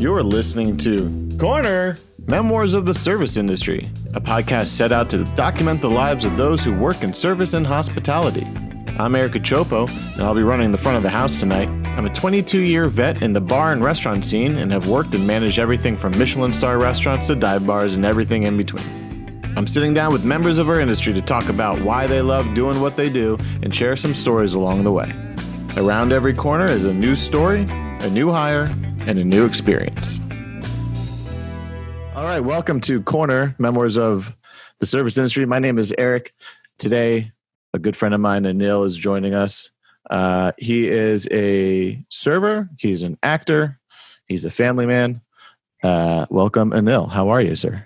You're listening to Corner, Memoirs of the Service Industry, a podcast set out to document the lives of those who work in service and hospitality. I'm Eric Achopo, and I'll be running the front of the house tonight. I'm a 22-year vet in the bar and restaurant scene and have worked and managed everything from Michelin star restaurants to dive bars and everything in between. I'm sitting down with members of our industry to talk about why they love doing what they do and share some stories along the way. Around every corner is a new story, a new hire, and a new experience. All right, welcome to Corner, Memoirs of the Service Industry. My name is Eric. Today, a good friend of mine, Anil, is joining us. He is a server. He's an actor. He's a family man. Welcome, Anil. How are you, sir?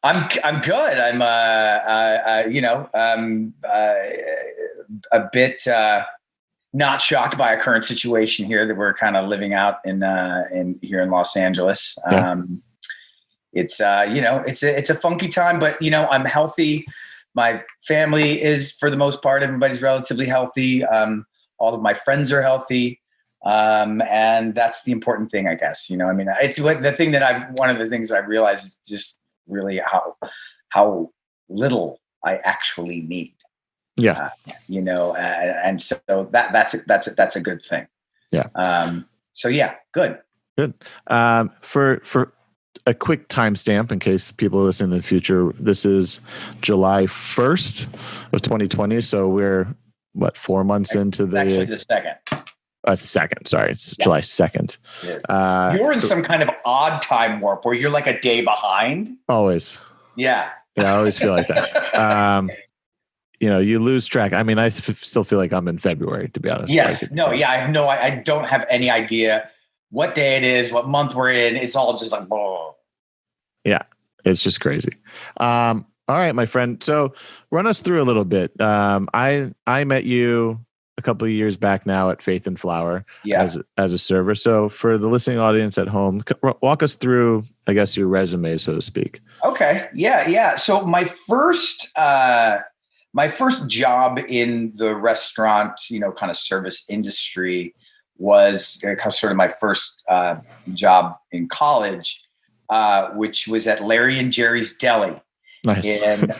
I'm good. I'm a bit not shocked by our current situation here that we're kind of living out in here in Los Angeles. Yeah. It's a funky time, but I'm healthy. My family is, for the most part, everybody's relatively healthy. All of my friends are healthy. And that's the important thing, I guess. It's one of the things I realized is just really how little I actually need. Yeah. And so that's a good thing. Yeah. So yeah, good. Good. For a quick timestamp in case people listen in the future, this is July 1st of 2020. So we're 4 months into the second. Sorry, it's July 2nd. You're in some kind of odd time warp where you're like a day behind. Always. Yeah. I always feel like that. You lose track. I mean, I still feel like I'm in February, to be honest. Yes. I don't have any idea what day it is, what month we're in. It's all just like, whoa. Yeah. It's just crazy. All right, my friend. So run us through a little bit. I met you a couple of years back now at Faith and Flower as a server. So for the listening audience at home, walk us through, I guess, your resume, so to speak. Okay. Yeah. So my first job in the restaurant, kind of service industry was sort of my first job in college, which was at Larry and Jerry's Deli. Nice. in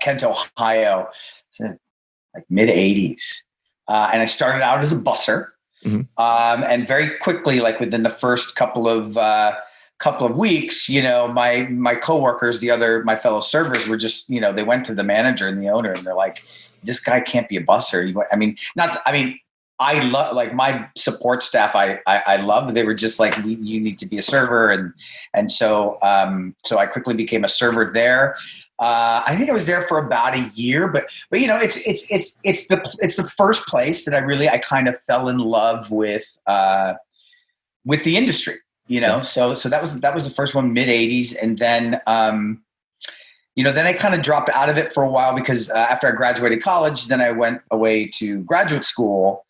Kent, Ohio, like mid 80s. And I started out as a busser. Mm-hmm. And very quickly, like within the first couple of weeks, my coworkers, my fellow servers were just, they went to the manager and the owner and they're like, this guy can't be a busser. I love, like, my support staff. I loved. They were just like, you need to be a server, and so I quickly became a server there. I think I was there for about a year, but it's the first place that I kind of fell in love with the industry. So that was the first one, mid 80s, and then then I kind of dropped out of it for a while because after I graduated college, then I went away to graduate school.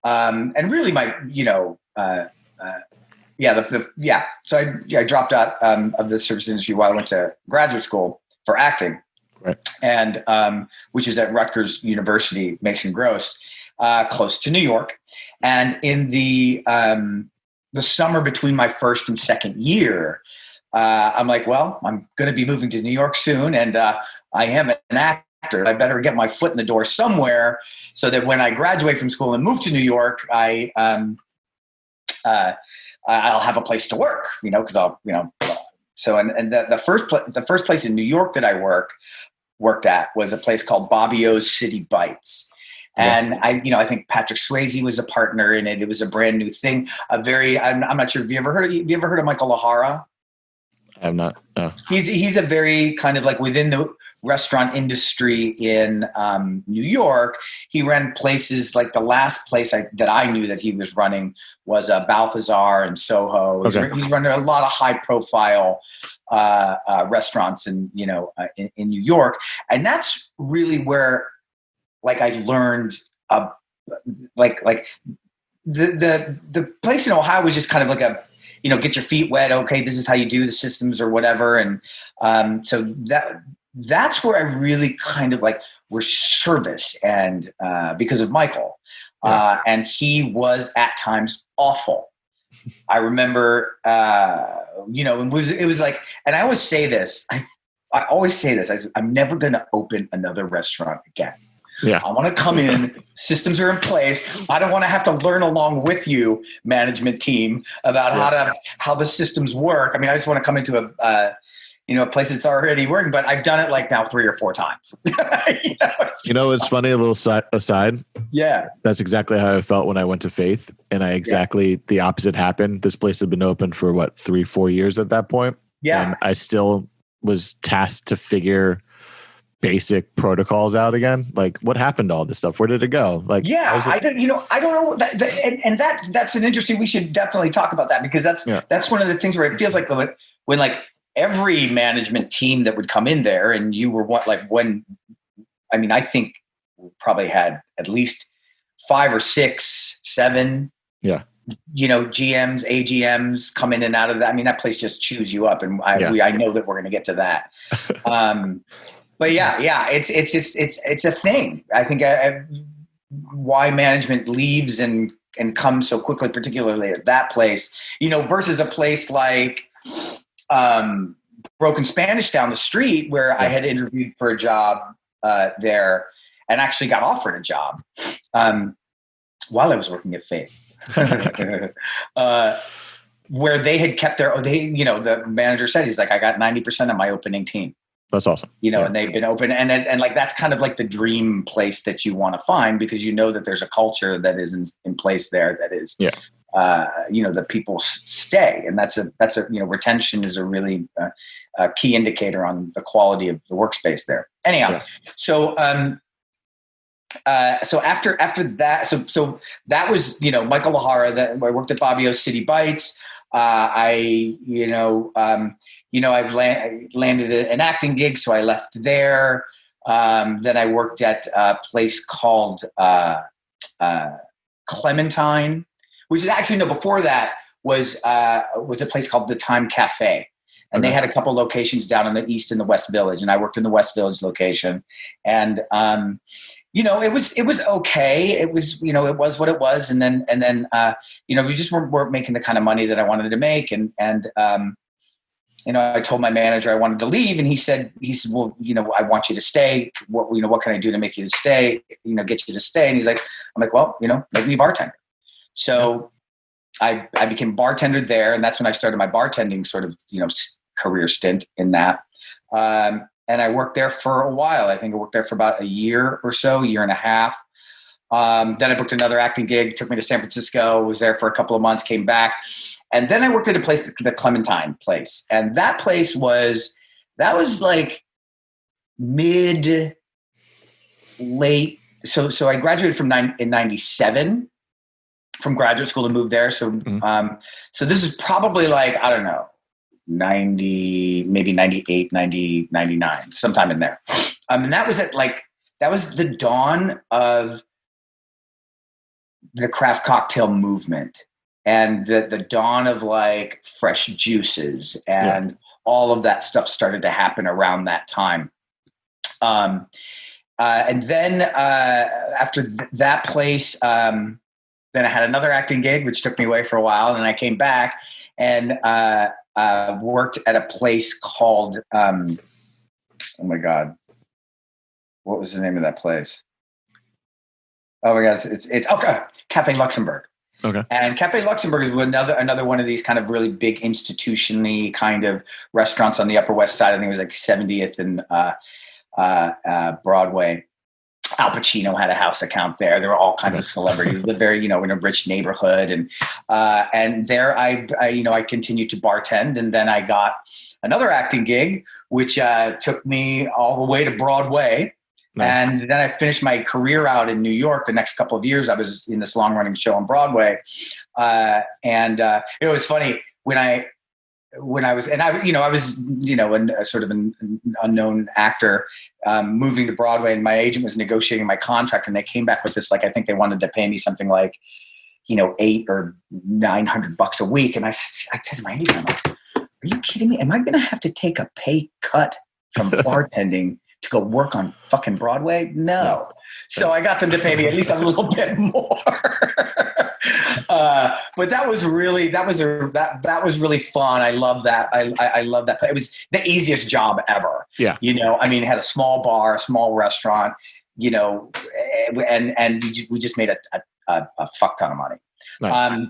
And really So I dropped out of the service industry while I went to graduate school for acting, right? And which is at Rutgers University, Mason Gross, close to New York. And in the summer between my first and second year, I'm like, well, I'm going to be moving to New York soon, and I am an actor. I better get my foot in the door somewhere so that when I graduate from school and move to New York, I'll have a place to work, because I'll, so, and the first place in New York that I worked at was a place called Bobby O's City Bites. And I think Patrick Swayze was a partner in it. It was a brand new thing. I'm not sure. Have you ever heard of Michael Lahara? I have not. No. He's a very kind of like within the restaurant industry in New York. He ran places like the last place that I knew that he was running was Balthazar and Soho. Okay. He's running a lot of high profile restaurants in New York, and that's really where like I learned like the place in Ohio was just kind of like a get your feet wet. Okay, this is how you do the systems or whatever. And so that's where I really kind of like were service, and because of Michael. And he was at times awful. I remember, it was like, and I always say this, I always say this, I'm never going to open another restaurant again. Yeah. I want to come in, systems are in place. I don't want to have to learn along with you, management team, about how the systems work. I mean, I just want to come into a place that's already working, but I've done it like now 3 or 4 times. It's funny, a little aside. Yeah. That's exactly how I felt when I went to Faith, and the opposite happened. This place had been open for 3-4 years at that point. Yeah. And I still was tasked to figure basic protocols out again. Like, what happened to all this stuff? Where did it go? Like, I don't know. That's an interesting, we should definitely talk about that, because that's one of the things where it feels like when like every management team that would come in there, and you were I think we probably had at least 5 or 6, 7, GMs, AGMs come in and out of that. I mean, that place just chews you up, and I know that we're going to get to that. But it's a thing. I think why management leaves and comes so quickly, particularly at that place, versus a place like Broken Spanish down the street, where I had interviewed for a job there and actually got offered a job while I was working at Faith, where they had kept the manager said, he's like, I got 90% of my opening team. That's awesome. And they've been open, and like, that's kind of like the dream place that you want to find, because that there's a culture that is in place there that is, that people stay. And that's a retention is a really key indicator on the quality of the workspace there. Anyhow, so after that, so that was, Michael Lahara, that I worked at Bobbio's City Bites. I landed an acting gig, so I left there. Then I worked at a place called Clementine, which is actually, before that was a place called the Time Cafe. And they had a couple locations down in the East and the West Village. And I worked in the West Village location. And, it was okay. It was, it was what it was. And then we just weren't making the kind of money that I wanted to make. And I told my manager I wanted to leave, and he said, well, I want you to stay. What can I do to make you to stay, get you to stay? And he's like, I'm like, well, make me a bartender. So I became bartender there. And that's when I started my bartending sort of, career stint in that. And I worked there for a while. I think I worked there for about a year or so, year and a half. Then I booked another acting gig, took me to San Francisco, was there for a couple of months, came back. And then I worked at a place, the Clementine place. And that place was like late. So I graduated in 97 from graduate school to move there. So, so this is probably like, I don't know, 90, maybe 98, 90, 99, sometime in there. And that was that was the dawn of the craft cocktail movement, and the dawn of like fresh juices, and all of that stuff started to happen around that time. And then after that place, then I had another acting gig, which took me away for a while. And I came back and worked at a place called, oh my God, what was the name of that place? Oh my God, it's okay, Cafe Luxembourg. Okay. And Cafe Luxembourg is another one of these kind of really big institution-y kind of restaurants on the Upper West Side. I think it was like 70th and Broadway. Al Pacino had a house account there. There were all kinds of celebrities. Lived very, in a rich neighborhood, and there I continued to bartend, and then I got another acting gig, which took me all the way to Broadway. Nice. And then I finished my career out in New York. The next couple of years, I was in this long-running show on Broadway, and it was funny when I was a sort of an unknown actor moving to Broadway, and my agent was negotiating my contract, and they came back with this, like, I think they wanted to pay me something like, $800 or $900 a week. And I said to my agent, I'm like, are you kidding me? Am I going to have to take a pay cut from bartending to go work on fucking Broadway? No. So I got them to pay me at least a little bit more. But that was really fun. I love that. I love that. It was the easiest job ever. Yeah. I mean, it had a small bar, a small restaurant, and we just made a fuck ton of money. Nice.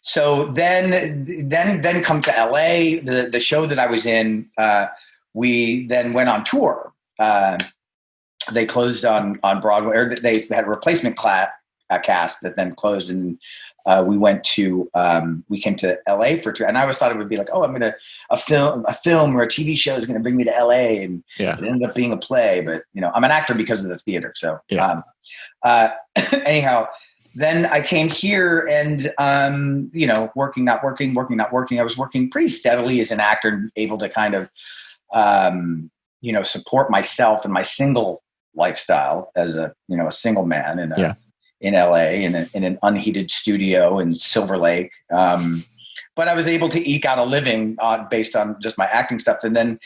So then come to LA, the show that I was in, we then went on tour. They closed on Broadway, or they had a replacement cast that then closed, and we came to LA for tour. And I always thought it would be like, oh, a film or a TV show is going to bring me to LA, and it ended up being a play. But I'm an actor because of the theater. So anyhow. Then I came here and, working, not working. I was working pretty steadily as an actor and able to kind of, support myself and my single lifestyle as a single man in LA in an unheated studio in Silver Lake. But I was able to eke out a living based on just my acting stuff. And then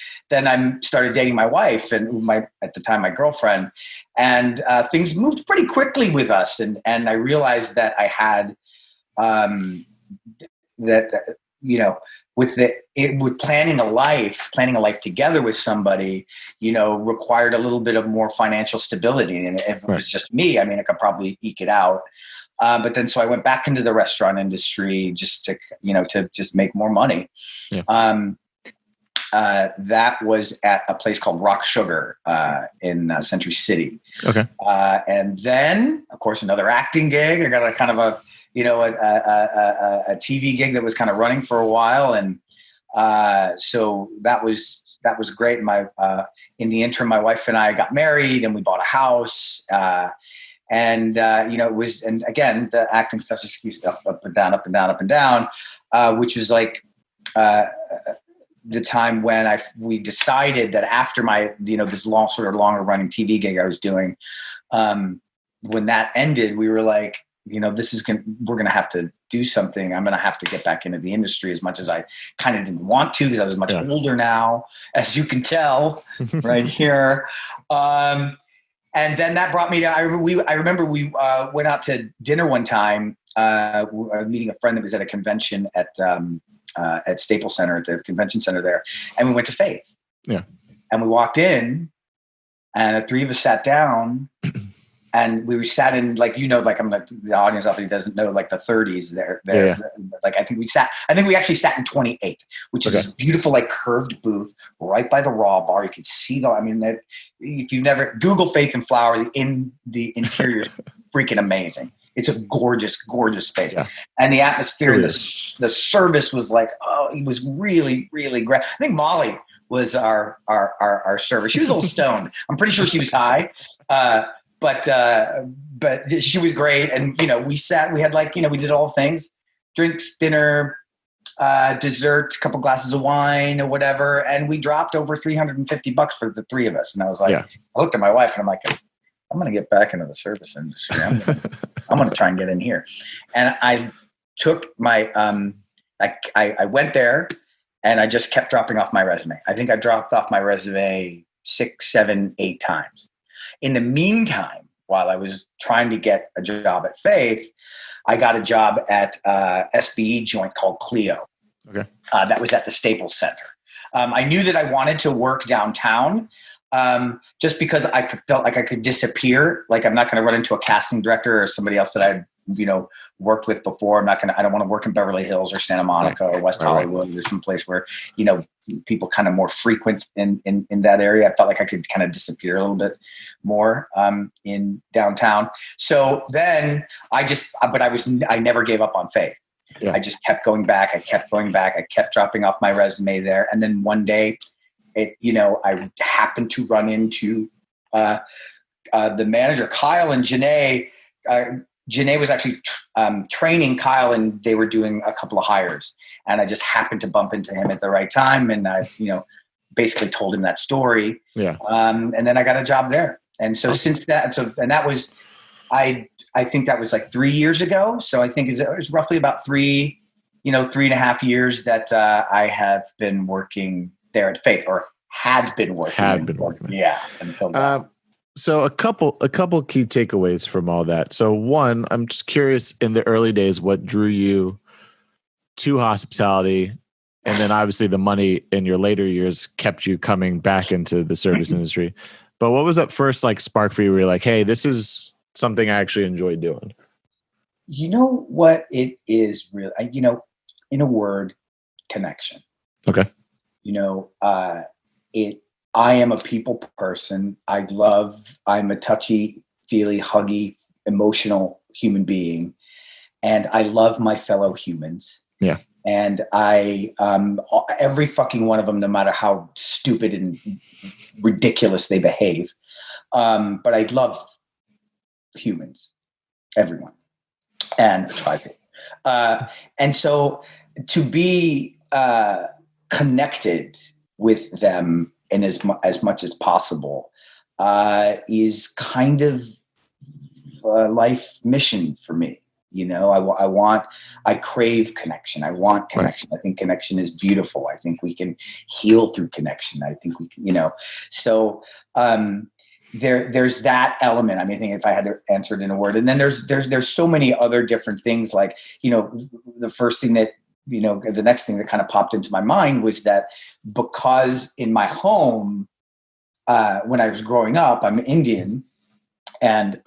I started dating my wife and at the time, my girlfriend, and things moved pretty quickly with us. And I realized that I had with planning a life together with somebody, required a little bit of more financial stability. And if it was just me, I mean, I could probably eke it out. But then, so I went back into the restaurant industry just to just make more money. Yeah. That was at a place called Rock Sugar in Century City. Okay. And then, of course, another acting gig. I got a kind of a TV gig that was kind of running for a while, and so that was great. In the interim, my wife and I got married, and we bought a house. And it was, and again, the acting stuff just keeps up and down, up and down, up and down, which was like the time when we decided that after my, this longer running TV gig I was doing, when that ended, we were like, we're going to have to do something. I'm going to have to get back into the industry, as much as I kind of didn't want to, because I was much older now, as you can tell right here. And then that brought me to, I remember we went out to dinner one time, meeting a friend that was at a convention at Staples Center, at the convention center there. And we went to Faith. Yeah. And we walked in, and the three of us sat down, and we sat in, like, I'm like, the audience obviously doesn't know, like, the 30s there. Yeah. Like, I think we actually sat in 28, which is this beautiful, like, curved booth right by the Raw bar. You could see if you've never Google Faith and Flower, the interior is freaking amazing. It's a gorgeous, gorgeous space. Yeah. And the atmosphere and the service was like, it was really, really great. I think Molly was our server. She was a little stoned. I'm pretty sure she was high. But she was great. And, we had we did all things, drinks, dinner, dessert, a couple glasses of wine or whatever. And we dropped over $350 for the three of us. And I was like, I looked at my wife and I'm like, I'm going to get back into the service industry. I'm going to try and get in here. And I took my, I went there and I just kept dropping off my resume. I think I dropped off my resume 6, 7, 8 times. In the meantime, while I was trying to get a job at Faith, I got a job at SBE joint called Clio. Okay. That was at the Staples Center. I knew that I wanted to work downtown, just because I felt like I could disappear. Like, I'm not going to run into a casting director or somebody else that I'd worked with before. I don't want to work in Beverly Hills or Santa Monica or West Hollywood or someplace where, people kind of more frequent in that area. I felt like I could kind of disappear a little bit more in downtown. So then I never gave up on Faith. Yeah. I just kept going back. I kept dropping off my resume there. And then one day I happened to run into the manager, Kyle, and Janae. Janae was actually training Kyle, and they were doing a couple of hires, and I just happened to bump into him at the right time. And I, basically told him that story. Yeah. And then I got a job there. And so since that, and that was, I think that was like 3 years ago. So I think it was roughly about 3.5 years that I have been working there at Faith, or had been working. Yeah. Until now. So a couple key takeaways from all that. So one, I'm just curious in the early days, what drew you to hospitality? And then obviously the money in your later years kept you coming back into the service industry. But what was that first like spark for you where you're like, hey, this is something I actually enjoy doing? You know what it is really, in a word, connection. Okay. I am a people person. I'm a touchy, feely, huggy, emotional human being. And I love my fellow humans. Yeah. And every fucking one of them, no matter how stupid and ridiculous they behave. But I love humans, everyone, and try to. And so to be connected with them in as much as possible is kind of a life mission for me. I crave connection. I want connection. Right. I think connection is beautiful. I think we can heal through connection. I think we can, so there's that element. I mean, I think if I had to answer it in a word, and then there's so many other different things, like, the first thing that, the next thing that kind of popped into my mind was that because in my home, when I was growing up, I'm Indian, and,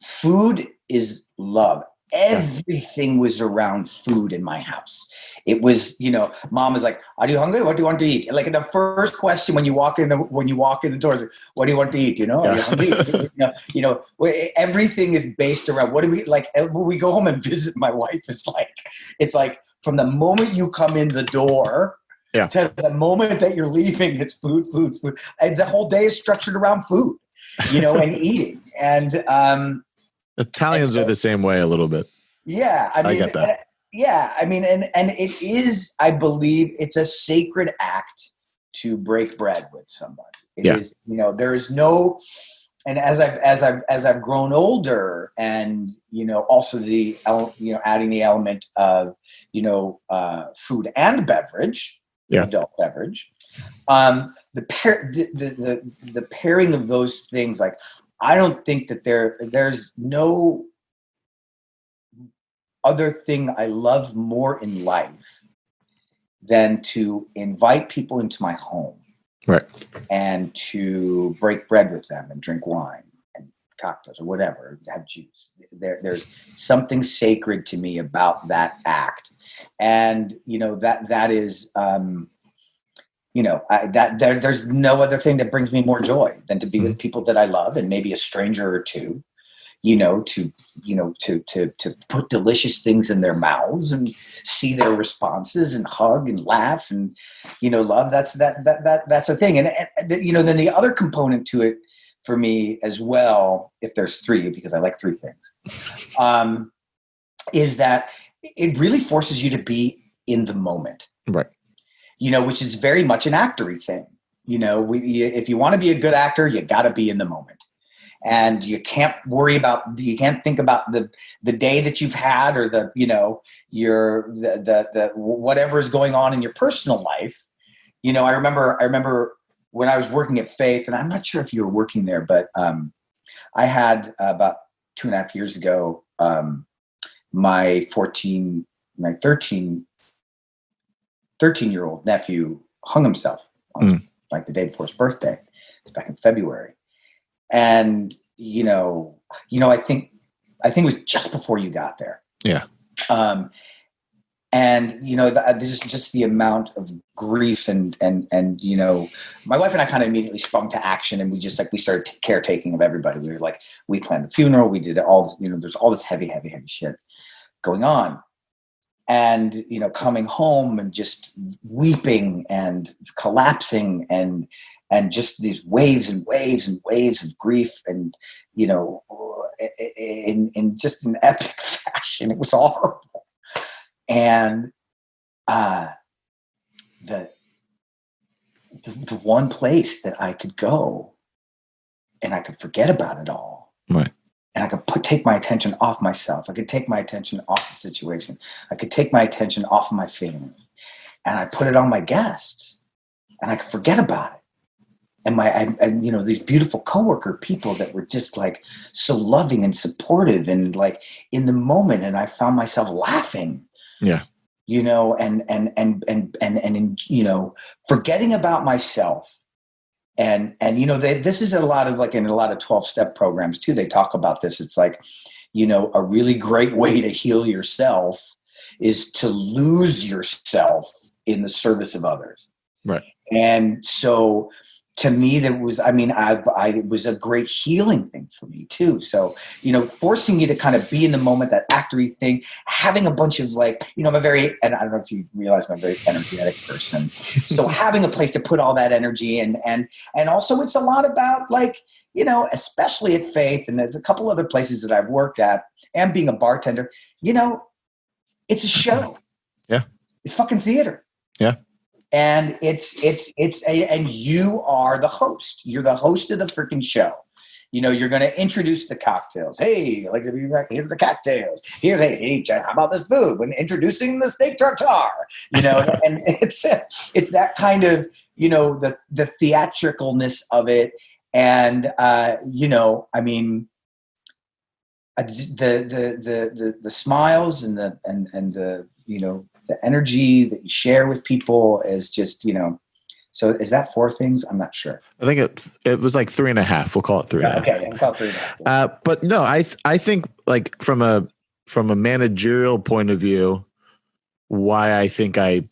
food is love. Everything was around food in my house. It was, mom was like, "Are you hungry? What do you want to eat?" Like the first question when you walk in the doors, "What do you want to eat?" Are you hungry? Everything is based around what do we like. When we go home and visit, my wife is like, it's like from the moment you come in the door to the moment that you're leaving, it's food. And the whole day is structured around food, and eating. And Italians are the same way a little bit. Yeah. I mean, I get that. And it is, I believe it's a sacred act to break bread with somebody. It is, there is no, and as I've grown older, and, also adding the element of, food and beverage, adult beverage, the pairing of those things, like, I don't think that there's no other thing I love more in life than to invite people into my home, right, and to break bread with them and drink wine and cocktails or whatever, have juice. There's something sacred to me about that act, and that is. There's no other thing that brings me more joy than to be with people that I love, and maybe a stranger or two, to put delicious things in their mouths and see their responses and hug and laugh and, love. That's a thing. And then the other component to it for me as well, if there's three, because I like three things, is that it really forces you to be in the moment. Right. Which is very much an actory thing. If you want to be a good actor, you got to be in the moment, and you can't think about the day that you've had, or the whatever is going on in your personal life. I remember when I was working at Faith, and I'm not sure if you were working there, but I had about 2.5 years ago, my 13-year-old nephew hung himself on like the day before his birthday. It's back in February. And, I think it was just before you got there. Yeah. This is just the amount of grief and my wife and I kind of immediately sprung to action, and we started caretaking of everybody. We planned the funeral. We did all, there's all this heavy shit going on. And, coming home and just weeping and collapsing and just these waves and waves and waves of grief, and, in just an epic fashion. It was horrible. And the one place that I could go and I could forget about it all. Right. And I could take my attention off myself. I could take my attention off the situation. I could take my attention off of my family. And I put it on my guests. And I could forget about it. and these beautiful coworker people that were just like so loving and supportive and like in the moment. And I found myself laughing, Yeah. And forgetting about myself. This is a lot of like in a lot of 12-step programs too. They talk about this. It's like, a really great way to heal yourself is to lose yourself in the service of others. Right. And so to me, it was a great healing thing for me too. So, forcing you to kind of be in the moment, that actory thing, having a bunch of like, and I don't know if you realize I'm a very energetic person. So having a place to put all that energy and also it's a lot about like, especially at Faith, and there's a couple other places that I've worked at and being a bartender, it's a show. Yeah. It's fucking theater. Yeah. And and you are the host. You're the host of the freaking show. You're going to introduce the cocktails. Hey, here's the cocktails. Hey, how about this food? When introducing the steak tartare, and it's that kind of, the theatricalness of it. And, the smiles and the the energy that you share with people is just, so is that 4 things? I'm not sure. I think it was like 3.5. We'll call it 3.5. Okay. We'll call it 3.5. But no, I think like from a managerial point of view, why I think I,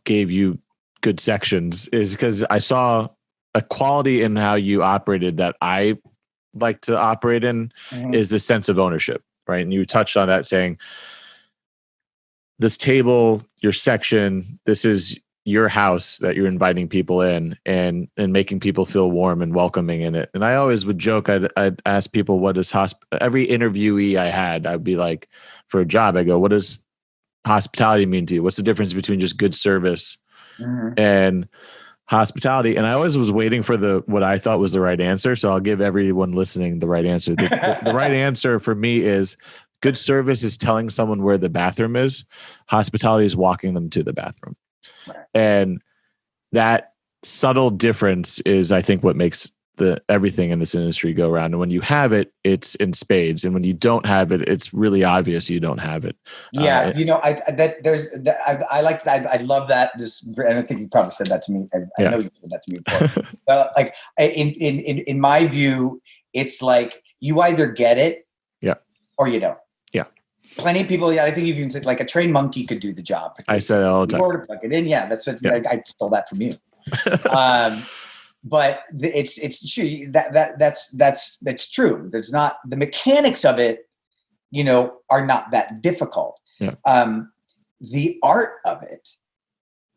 gave you good sections is because I saw a quality in how you operated that I like to operate in is the sense of ownership. Right. And you touched on that saying, this table, your section, this is your house that you're inviting people in and making people feel warm and welcoming in it. And I always would joke, I'd ask people, what is every interviewee I had, I'd be like, for a job, I go, what does hospitality mean to you? What's the difference between just good service and hospitality? And I always was waiting for what I thought was the right answer. So I'll give everyone listening the right answer. The right answer for me is good service is telling someone where the bathroom is. Hospitality is walking them to the bathroom. Right. And that subtle difference is, I think, what makes everything in this industry go around. And when you have it, it's in spades. And when you don't have it, it's really obvious you don't have it. Yeah. I like that. I love that. And I think you probably said that to me. I know you said that to me before. Like in my view, it's like you either get it or you don't. Yeah. Plenty of people. Yeah. I think you even said like a trained monkey could do the job. I say that all the time. Or to plug it in. Yeah. That's what I stole that from you. But it's true that's true. There's not the mechanics of it, are not that difficult. Yeah. The art of it,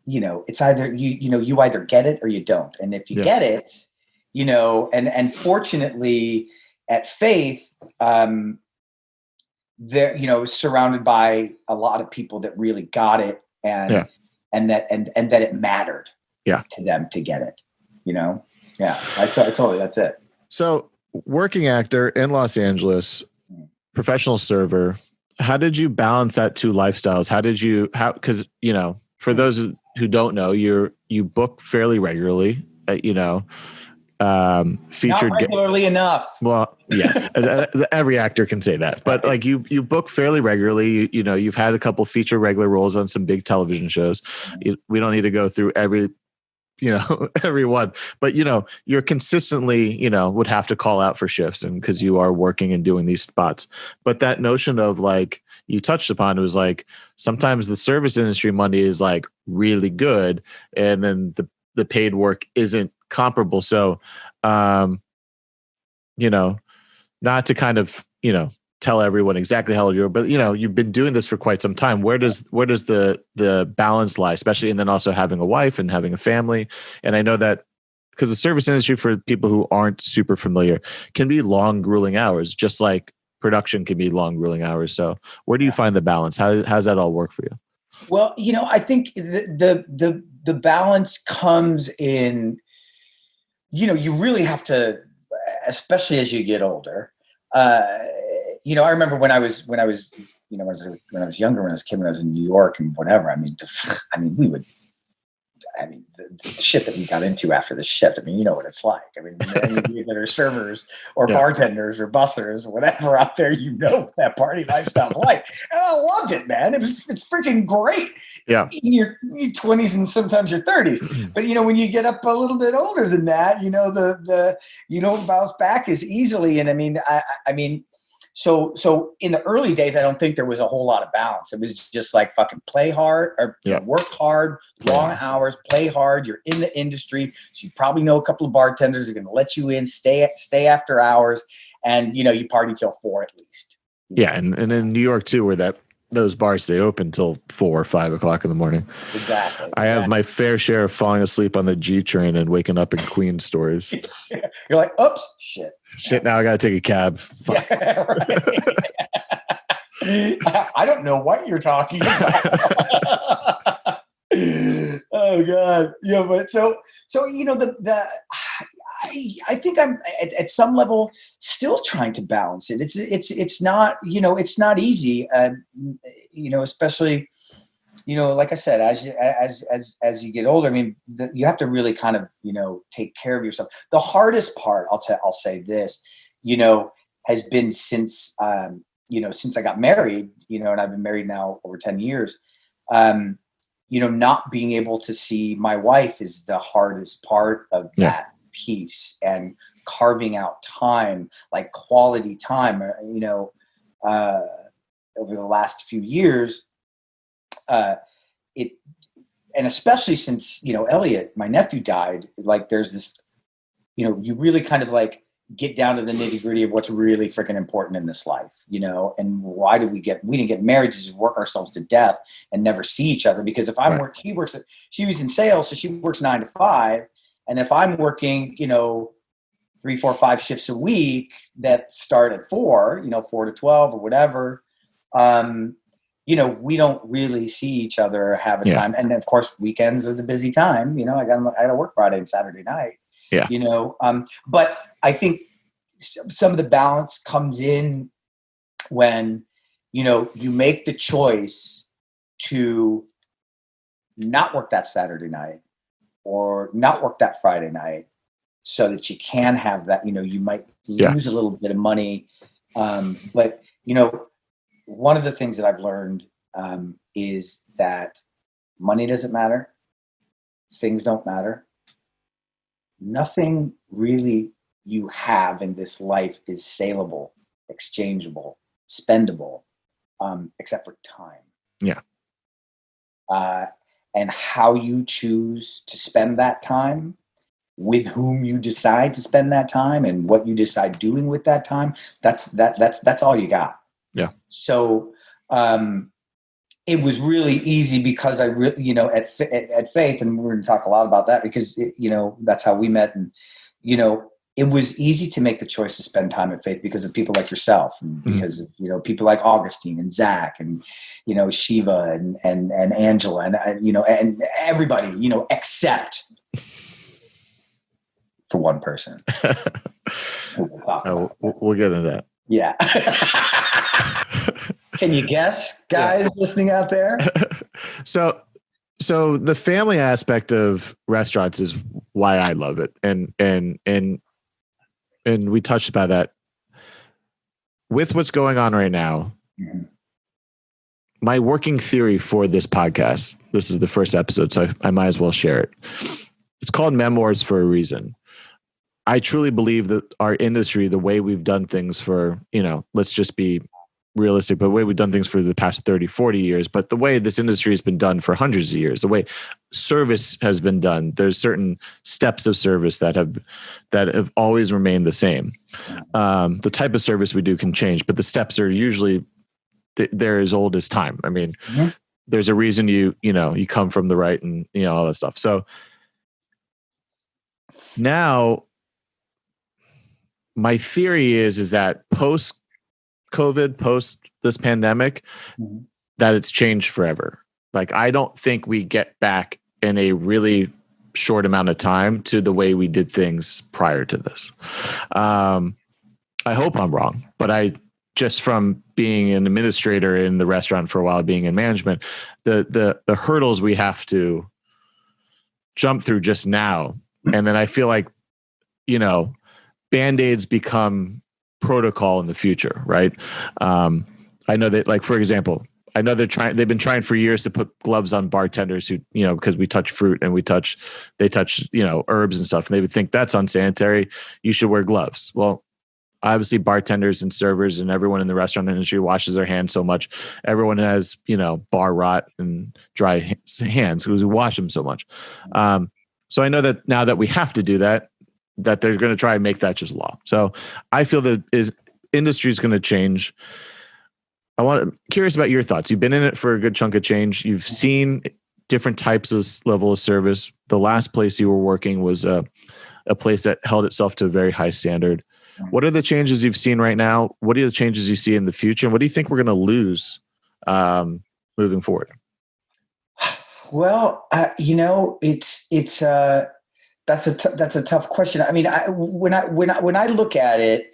it's either you either get it or you don't. And if you get it, and fortunately at Faith, they're surrounded by a lot of people that really got it and that it mattered to them to get it. I totally, that's it. So working actor in Los Angeles, professional server, how did you balance that 2 lifestyles? Cause for those who don't know, you book fairly regularly, featured not regularly enough. Well, yes, every actor can say that, but like you book fairly regularly, you've had a couple feature regular roles on some big television shows. We don't need to go through everyone, but you're consistently, would have to call out for shifts and because you are working and doing these spots. But that notion of like you touched upon, it was like sometimes the service industry money is like really good and then the paid work isn't comparable. So, not to kind of, tell everyone exactly how you're, but you've been doing this for quite some time. Where does the balance lie, especially, and then also having a wife and having a family? And I know that because the service industry, for people who aren't super familiar, can be long, grueling hours, just like production can be long, grueling hours. So where do you find the balance? How's that all work for you? Well, I think the balance comes in, you really have to, especially as you get older. I remember when I was younger, when I was a kid, when I was in New York and whatever. I mean, we would the shit that we got into after the shift. I mean, you know what it's like. I mean, any of you that are servers or bartenders or bussers or whatever out there, you know what that party lifestyle's like. And I loved it, man. It's freaking great. Yeah. In your 20s and sometimes your 30s. But, when you get up a little bit older than that, you don't bounce back as easily. And I mean, So in the early days, I don't think there was a whole lot of balance. It was just like fucking play hard or work hard, long hours, play hard. You're in the industry. So you probably know a couple of bartenders are going to let you in, stay after hours. And, you party till 4 at least. Yeah. And in New York too, where those bars stay open till 4 or 5 o'clock in the morning. Exactly. I have my fair share of falling asleep on the G train and waking up in Queens stories. You're like, oops, shit. Now I got to take a cab. Yeah, I don't know what you're talking about. Oh God. Yeah. But so, I think I'm at some level still trying to balance it. It's not, it's not easy. Especially, like I said, as you get older, I mean, you have to really kind of, take care of yourself. The hardest part, I'll say this, has been since I got married, and I've been married now over 10 years, not being able to see my wife is the hardest part of that piece, and carving out time, like quality time, over the last few years, and especially since, Elliot, my nephew, died, like there's this, you really kind of like get down to the nitty gritty of what's really freaking important in this life, and why did we didn't get married to just work ourselves to death and never see each other. Because if she was in sales, so she works 9 to 5. And if I'm working, 3, 4, 5 shifts a week that start at 4, 4 to 12 or whatever, we don't really see each other or have a time. And of course, weekends are the busy time. I got to work Friday and Saturday night. Yeah. But I think some of the balance comes in when, you make the choice to not work that Saturday night or not work that Friday night, so that you can have that, you might lose a little bit of money. But, one of the things that I've learned is that money doesn't matter. Things don't matter. Nothing really you have in this life is saleable, exchangeable, spendable, except for time. Yeah. And how you choose to spend that time, with whom you decide to spend that time, and what you decide doing with that time, that's all you got. Yeah. So it was really easy because I really, at Faith, and we're going to talk a lot about that because, that's how we met. And, it was easy to make the choice to spend time at Faith because of people like yourself, and because of, people like Augustine and Zach and, Shiva and Angela and, and everybody, except for one person. We'll get into that. Yeah. Can you guess, guys listening out there? So the family aspect of restaurants is why I love it. And we touched about that with what's going on right now. Mm-hmm. My working theory for this podcast, this is the first episode, so I might as well share it. It's called Memoirs for a reason. I truly believe that our industry, the way we've done things for, let's just be realistic, but the way we've done things for the past 30, 40 years, but the way this industry has been done for hundreds of years, the way service has been done, there's certain steps of service that have always remained the same. The type of service we do can change, but the steps are usually they're as old as time. I mean, there's a reason you come from the right and, all that stuff. So now my theory is that post-COVID, post this pandemic, that it's changed forever. Like, I don't think we get back in a really short amount of time to the way we did things prior to this. I hope I'm wrong, but just from being an administrator in the restaurant for a while, being in management, the hurdles we have to jumped through just now. And then I feel like, Band-Aids become protocol in the future, right? I know that, like, for example, I know they've been trying for years to put gloves on bartenders who, because we touch fruit and they touch, herbs and stuff. And they would think that's unsanitary. You should wear gloves. Well, obviously bartenders and servers and everyone in the restaurant industry washes their hands so much. Everyone has, bar rot and dry hands because we wash them so much. So I know that now that we have to do that they're going to try and make that just law. So I feel that industry is going to change. Curious about your thoughts. You've been in it for a good chunk of change. You've seen different types of level of service. The last place you were working was a place that held itself to a very high standard. What are the changes you've seen right now? What are the changes you see in the future? And what do you think we're going to lose moving forward? Well, that's a tough question. I mean, when I look at it,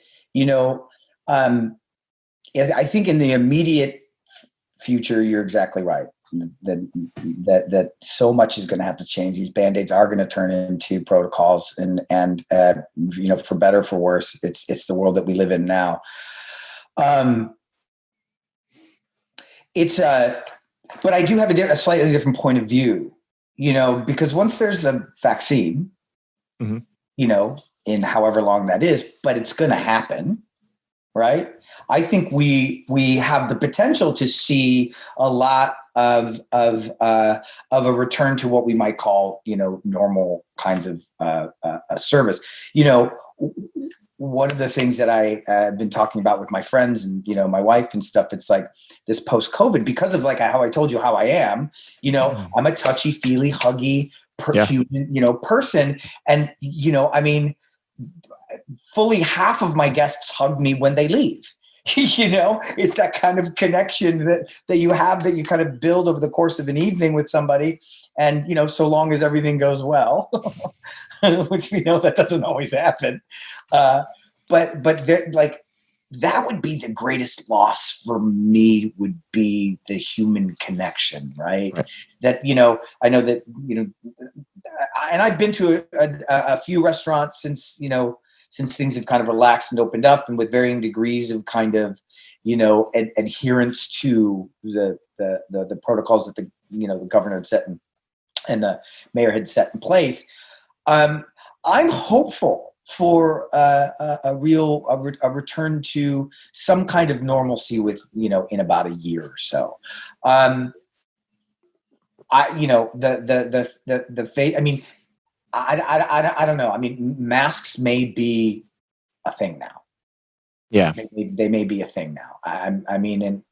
I think in the immediate future, you're exactly right. That so much is going to have to change. These Band-Aids are going to turn into protocols, and for better or for worse, it's the world that we live in now. But I do have a slightly different point of view, because once there's a vaccine, in however long that is, but it's going to happen, right? I think we have the potential to see a lot of a return to what we might call, normal kinds of service. One of the things that I have been talking about with my friends and, my wife and stuff, it's like this post-COVID, because of like how I told you how I am, I'm a touchy-feely, huggy, human, person. And, I mean, fully half of my guests hug me when they leave. It's that kind of connection that you have, that you kind of build over the course of an evening with somebody. And, so long as everything goes well, which we know that doesn't always happen. But that would be the greatest loss for me, would be the human connection, right? That, I know that, and I've been to a few restaurants since things have kind of relaxed and opened up, and with varying degrees of kind of, adherence to the protocols that the governor had set and the mayor had set in place. I'm hopeful for a return to some kind of normalcy in about a year or so. The fate. I mean, I don't know. I mean, masks may be a thing now. Yeah, they may be a thing now. I mean,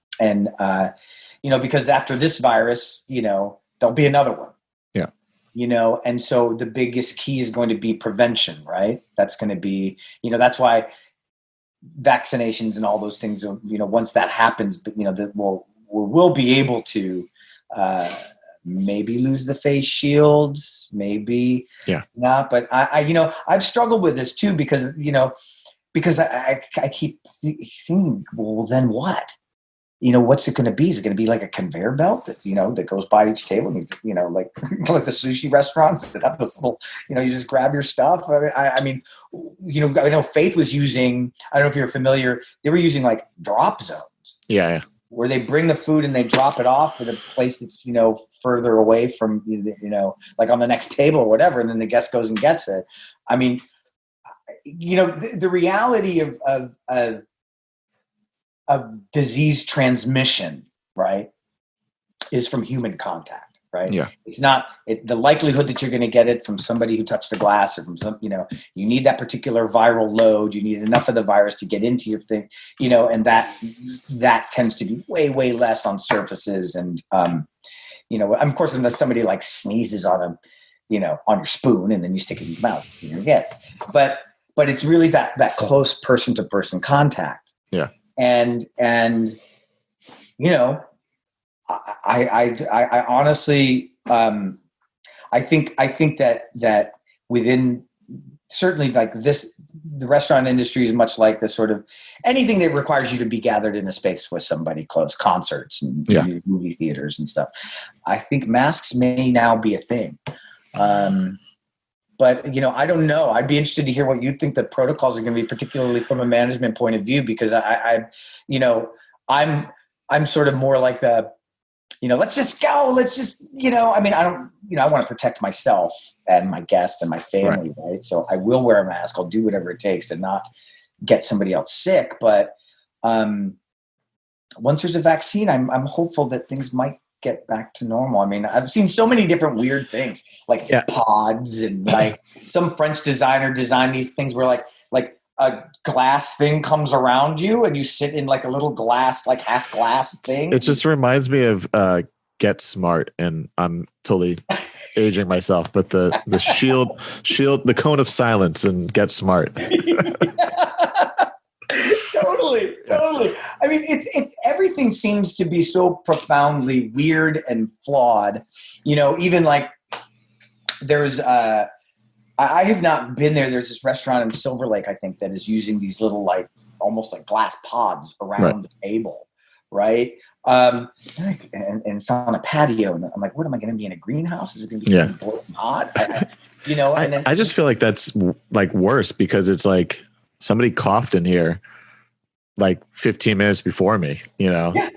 because after this virus, there'll be another one. And so the biggest key is going to be prevention, right? That's going to be, that's why vaccinations and all those things, once that happens, but that we'll be able to maybe lose the face shields, maybe not. But I've struggled with this too, because I keep thinking, well, then what? What's it going to be? Is it going to be like a conveyor belt that, that goes by each table? And, like the sushi restaurants that have those little, you just grab your stuff. I mean, I know Faith was using, I don't know if you're familiar, they were using like drop zones. Yeah. Where they bring the food and they drop it off at a place that's, further away from, like on the next table or whatever. And then the guest goes and gets it. I mean, the reality of disease transmission, right, is from human contact, right? Yeah. It's not the likelihood that you're going to get it from somebody who touched the glass or from some, you need that particular viral load. You need enough of the virus to get into your thing, and that tends to be way, way less on surfaces. And, of course, unless somebody like sneezes on on your spoon and then you stick it in your mouth, you get it. But it's really that close person to person contact. Yeah. And I honestly, I think that within, certainly like this, the restaurant industry is much like this sort of anything that requires you to be gathered in a space with somebody close, concerts and movie theaters and stuff. I think masks may now be a thing. But I don't know. I'd be interested to hear what you think the protocols are going to be, particularly from a management point of view, because I'm sort of more like let's just go. Let's just, I want to protect myself and my guests and my family, right? So I will wear a mask. I'll do whatever it takes to not get somebody else sick. But once there's a vaccine, I'm hopeful that things might get back to normal. I mean, I've seen so many different weird things, like pods, and like some French designer designed these things where like a glass thing comes around you and you sit in like a little glass, like half glass thing. It just reminds me of Get Smart, and I'm totally aging myself, but the shield, the cone of silence and Get Smart. Totally. I mean, it's everything seems to be so profoundly weird and flawed. Even like there's I have not been there. There's this restaurant in Silver Lake, I think, that is using these little like almost like glass pods around the table, right? And it's on a patio, and I'm like, what am I going to be in a greenhouse? Is it going to be boiling hot? I just feel like that's like worse, because it's like somebody coughed in here like 15 minutes before me, Yeah.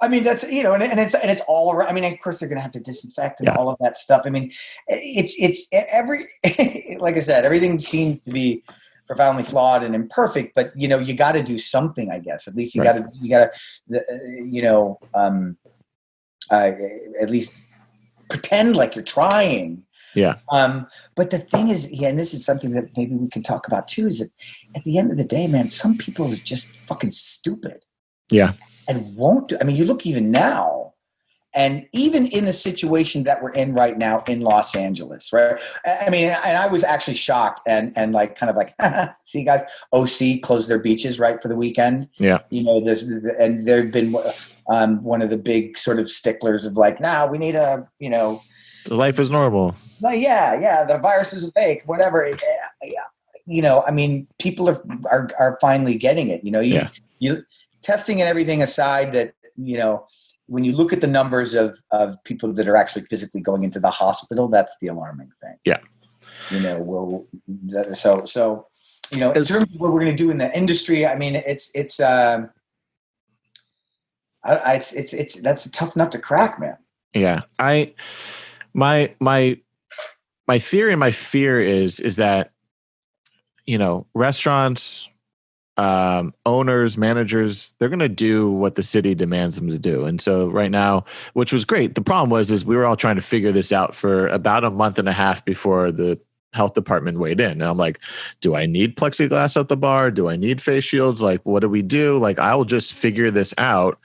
I mean, that's, and it's all around. I mean, of course they're going to have to disinfect and all of that stuff. I mean, it's like I said, everything seems to be profoundly flawed and imperfect, but you got to do something, I guess. At least you got to, at least pretend like you're trying. Yeah. But the thing is, and this is something that maybe we can talk about too, is that at the end of the day, man, some people are just fucking stupid. Yeah. And won't do. I mean, you look even now, and even in the situation that we're in right now in Los Angeles, right? I mean, and I was actually shocked and like kind of like, see, guys, OC closed their beaches right for the weekend. Yeah. And there've been one of the big sort of sticklers of like, we need a, life is normal. Yeah. The virus is fake, whatever. I mean, people are finally getting it. You testing and everything aside, that when you look at the numbers of people that are actually physically going into the hospital, that's the alarming thing. Yeah. In terms of what we're going to do in the industry, I mean, it's that's a tough nut to crack, man. Yeah. My theory and my fear is that, restaurants, owners, managers, they're going to do what the city demands them to do. And so right now, which was great. The problem was we were all trying to figure this out for about a month and a half before the health department weighed in. And I'm like, do I need plexiglass at the bar? Do I need face shields? Like, what do we do? Like, I'll just figure this out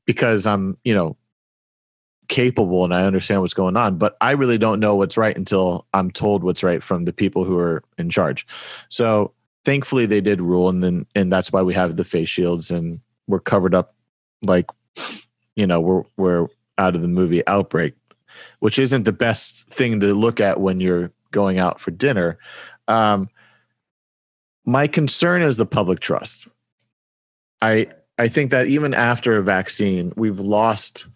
because I'm, capable and I understand what's going on, but I really don't know what's right until I'm told what's right from the people who are in charge. So thankfully they did rule, and that's why we have the face shields, and we're covered up like, we're out of the movie Outbreak, which isn't the best thing to look at when you're going out for dinner. My concern is the public trust. I think that even after a vaccine, we've lost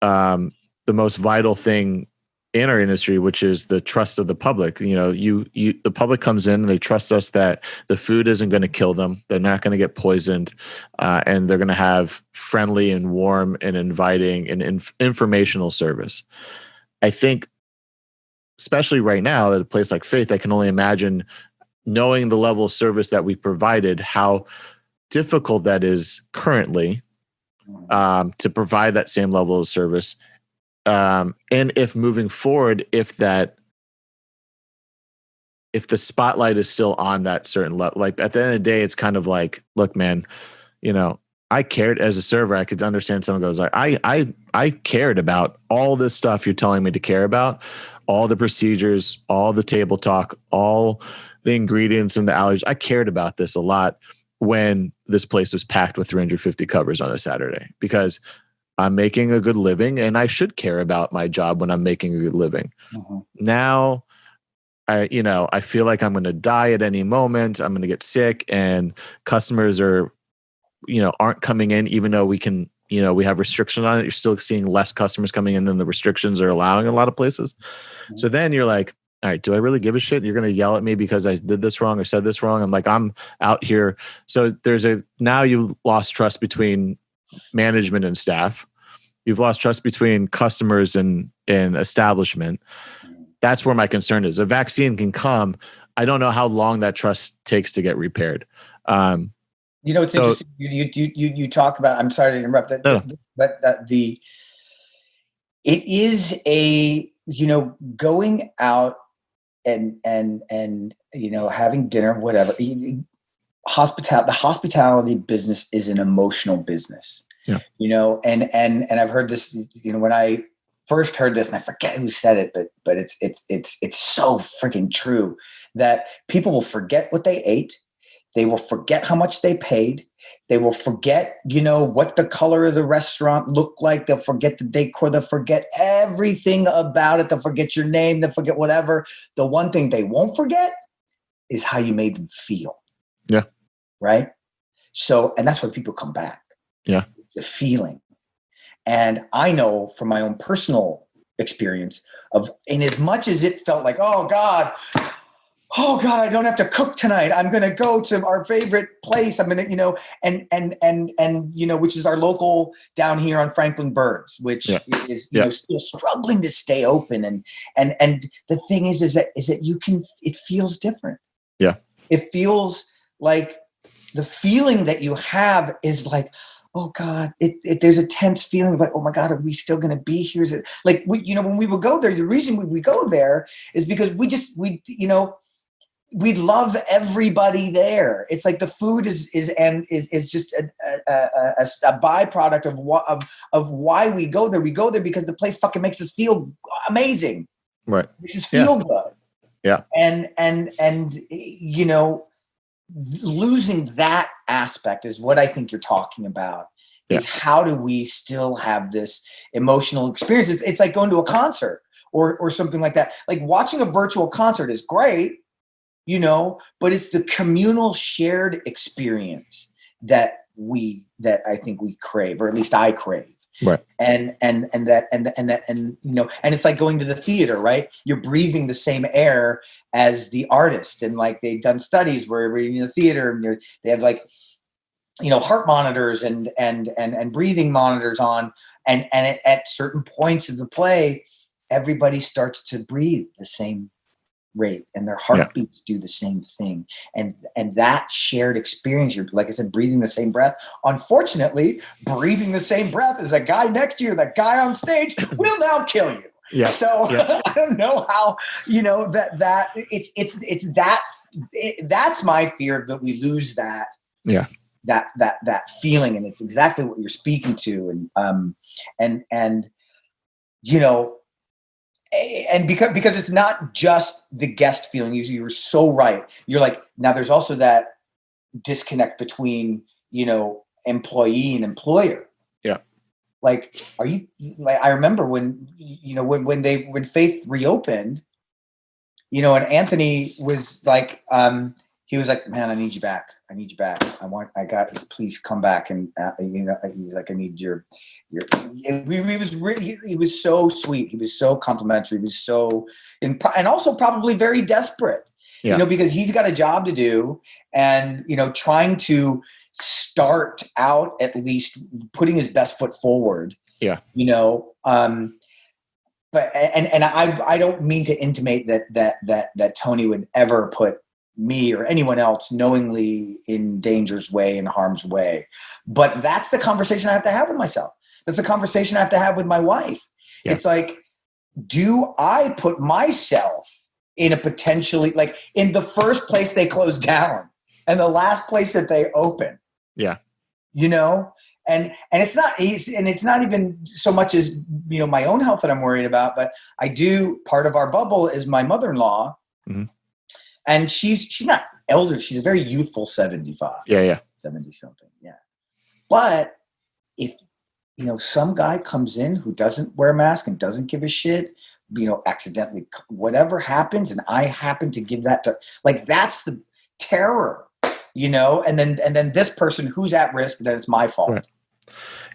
the most vital thing in our industry, which is the trust of the public. The public comes in and they trust us that the food isn't going to kill them. They're not going to get poisoned, and they're going to have friendly and warm and inviting and informational service. I think, especially right now at a place like Faith, I can only imagine, knowing the level of service that we provided, how difficult that is currently to provide that same level of service. And if moving forward, if the spotlight is still on that certain level, like at the end of the day, it's kind of like, look, man, I cared as a server. I could understand someone goes like, I cared about all this stuff you're telling me to care about, all the procedures, all the table talk, all the ingredients and the allergies. I cared about this a lot when this place was packed with 350 covers on a Saturday, because I'm making a good living and I should care about my job when I'm making a good living. Mm-hmm. Now, I feel like I'm going to die at any moment. I'm going to get sick, and customers aren't coming in, even though we can, we have restrictions on it. You're still seeing less customers coming in than the restrictions are allowing in a lot of places. Mm-hmm. So then you're like, all right, do I really give a shit? You're going to yell at me because I did this wrong or said this wrong. I'm like, I'm out here. So now you've lost trust between management and staff. You've lost trust between customers and establishment. That's where my concern is. A vaccine can come. I don't know how long that trust takes to get repaired. It's interesting. You talk about, I'm sorry to interrupt that, no. But it is going out and having dinner, whatever. The hospitality business is an emotional business. Yeah. And I've heard this, when I first heard this, and I forget who said it, but it's so freaking true that people will forget what they ate. They will forget how much they paid. They will forget, what the color of the restaurant looked like. They'll forget the decor. They'll forget everything about it. They'll forget your name. They'll forget whatever. The one thing they won't forget is how you made them feel. Yeah. Right? So, and that's why people come back. Yeah. It's the feeling. And I know from my own personal experience in as much as it felt like, oh God, I don't have to cook tonight. I'm going to go to our favorite place. I'm going to, and which is our local down here on Franklin Birds, which is, still struggling to stay open. And the thing is that it feels different. Yeah. It feels like the feeling that you have is like, oh God, there's a tense feeling of like, oh my God, are we still going to be here? Is it like, when we would go there, the reason we go there is because we love everybody there. It's like the food is just a byproduct of why we go there. We go there because the place fucking makes us feel amazing. Right. Makes us feel good. Yeah. And losing that aspect is what I think you're talking about. Is how do we still have this emotional experience? It's like going to a concert or something like that. Like watching a virtual concert is great, but it's the communal shared experience that I think we crave, or at least I crave. Right. And it's like going to the theater, right? You're breathing the same air as the artist. And like they've done studies where we're in the theater and they have like, heart monitors and breathing monitors on. And at certain points of the play, everybody starts to breathe the same rate and their heartbeats do the same thing. And that shared experience, you're, like I said, breathing the same breath. Unfortunately, breathing the same breath as a guy next to you, that guy on stage will now kill you. Yeah. So I don't know how, that it's that's my fear, that we lose that. Yeah. That feeling. And it's exactly what you're speaking to. And because it's not just the guest feeling, you were so right. You're like, now there's also that disconnect between, employee and employer. Yeah. Like, are you like, I remember when Faith reopened, and Anthony was like, he was like, man, I need you back. Please come back. And, he's like, I need your, he was so sweet. He was so complimentary. He was so, and also probably very desperate, because he's got a job to do and, trying to start out, at least putting his best foot forward. Yeah. But, and I don't mean to intimate that Tony would ever put me or anyone else knowingly in danger's way, in harm's way. But that's the conversation I have to have with myself. That's a conversation I have to have with my wife. Yeah. It's like, do I put myself in a potentially, like in the first place they closed down and the last place that they open? Yeah. And it's not even so much as, my own health that I'm worried about, but I do, part of our bubble is my mother-in-law. Mm-hmm. And she's not elder. She's a very youthful 75. Yeah. 70 something. Yeah. But if, some guy comes in who doesn't wear a mask and doesn't give a shit, accidentally, whatever happens, and I happen to give that to, like, that's the terror, and then this person who's at risk, then it's my fault. Right.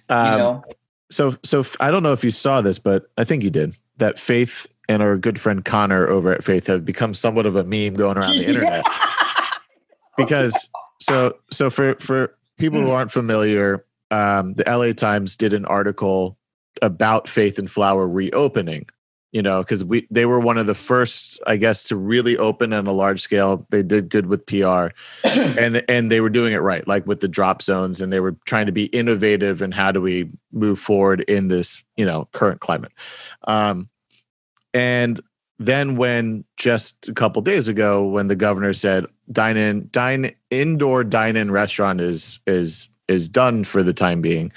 You know? So I don't know if you saw this, but I think you did. That Faith and our good friend Connor over at Faith have become somewhat of a meme going around the internet. Because so for people who aren't familiar, the LA Times did an article about Faith and Flower reopening. You know, because they were one of the first, I guess, to really open on a large scale. They did good with PR, and they were doing it right, like with the drop zones, and they were trying to be innovative in how do we move forward in this, you know, current climate. And then when just a couple days ago, when the governor said indoor dine-in restaurant is done for the time being.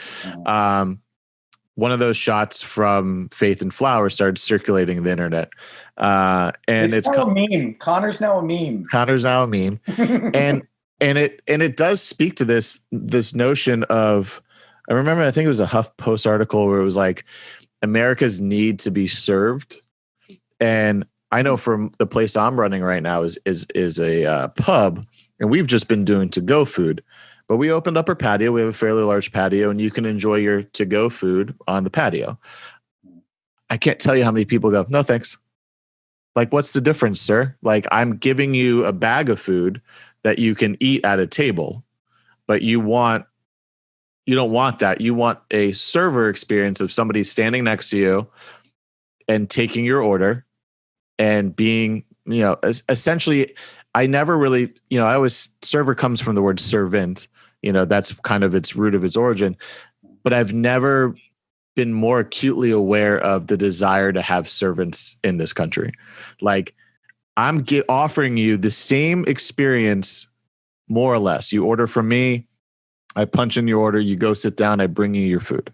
One of those shots from Faith and Flower started circulating the internet. And it's now a meme. Connor's now a meme. and it does speak to this notion of, I remember, I think it was a HuffPost article where it was like, America's need to be served. And I know from the place I'm running right now is a pub, and we've just been doing to-go food. But we opened up our patio. We have a fairly large patio, and you can enjoy your to-go food on the patio. I can't tell you how many people go, no, thanks. Like, what's the difference, sir? Like, I'm giving you a bag of food that you can eat at a table, but you don't want that. You want a server experience of somebody standing next to you and taking your order and being, you know, essentially, I never really, you know, I always, server comes from the word servant. You know, that's kind of its root of its origin. But I've never been more acutely aware of the desire to have servants in this country. Like, I'm offering you the same experience, more or less. You order from me, I punch in your order, you go sit down, I bring you your food.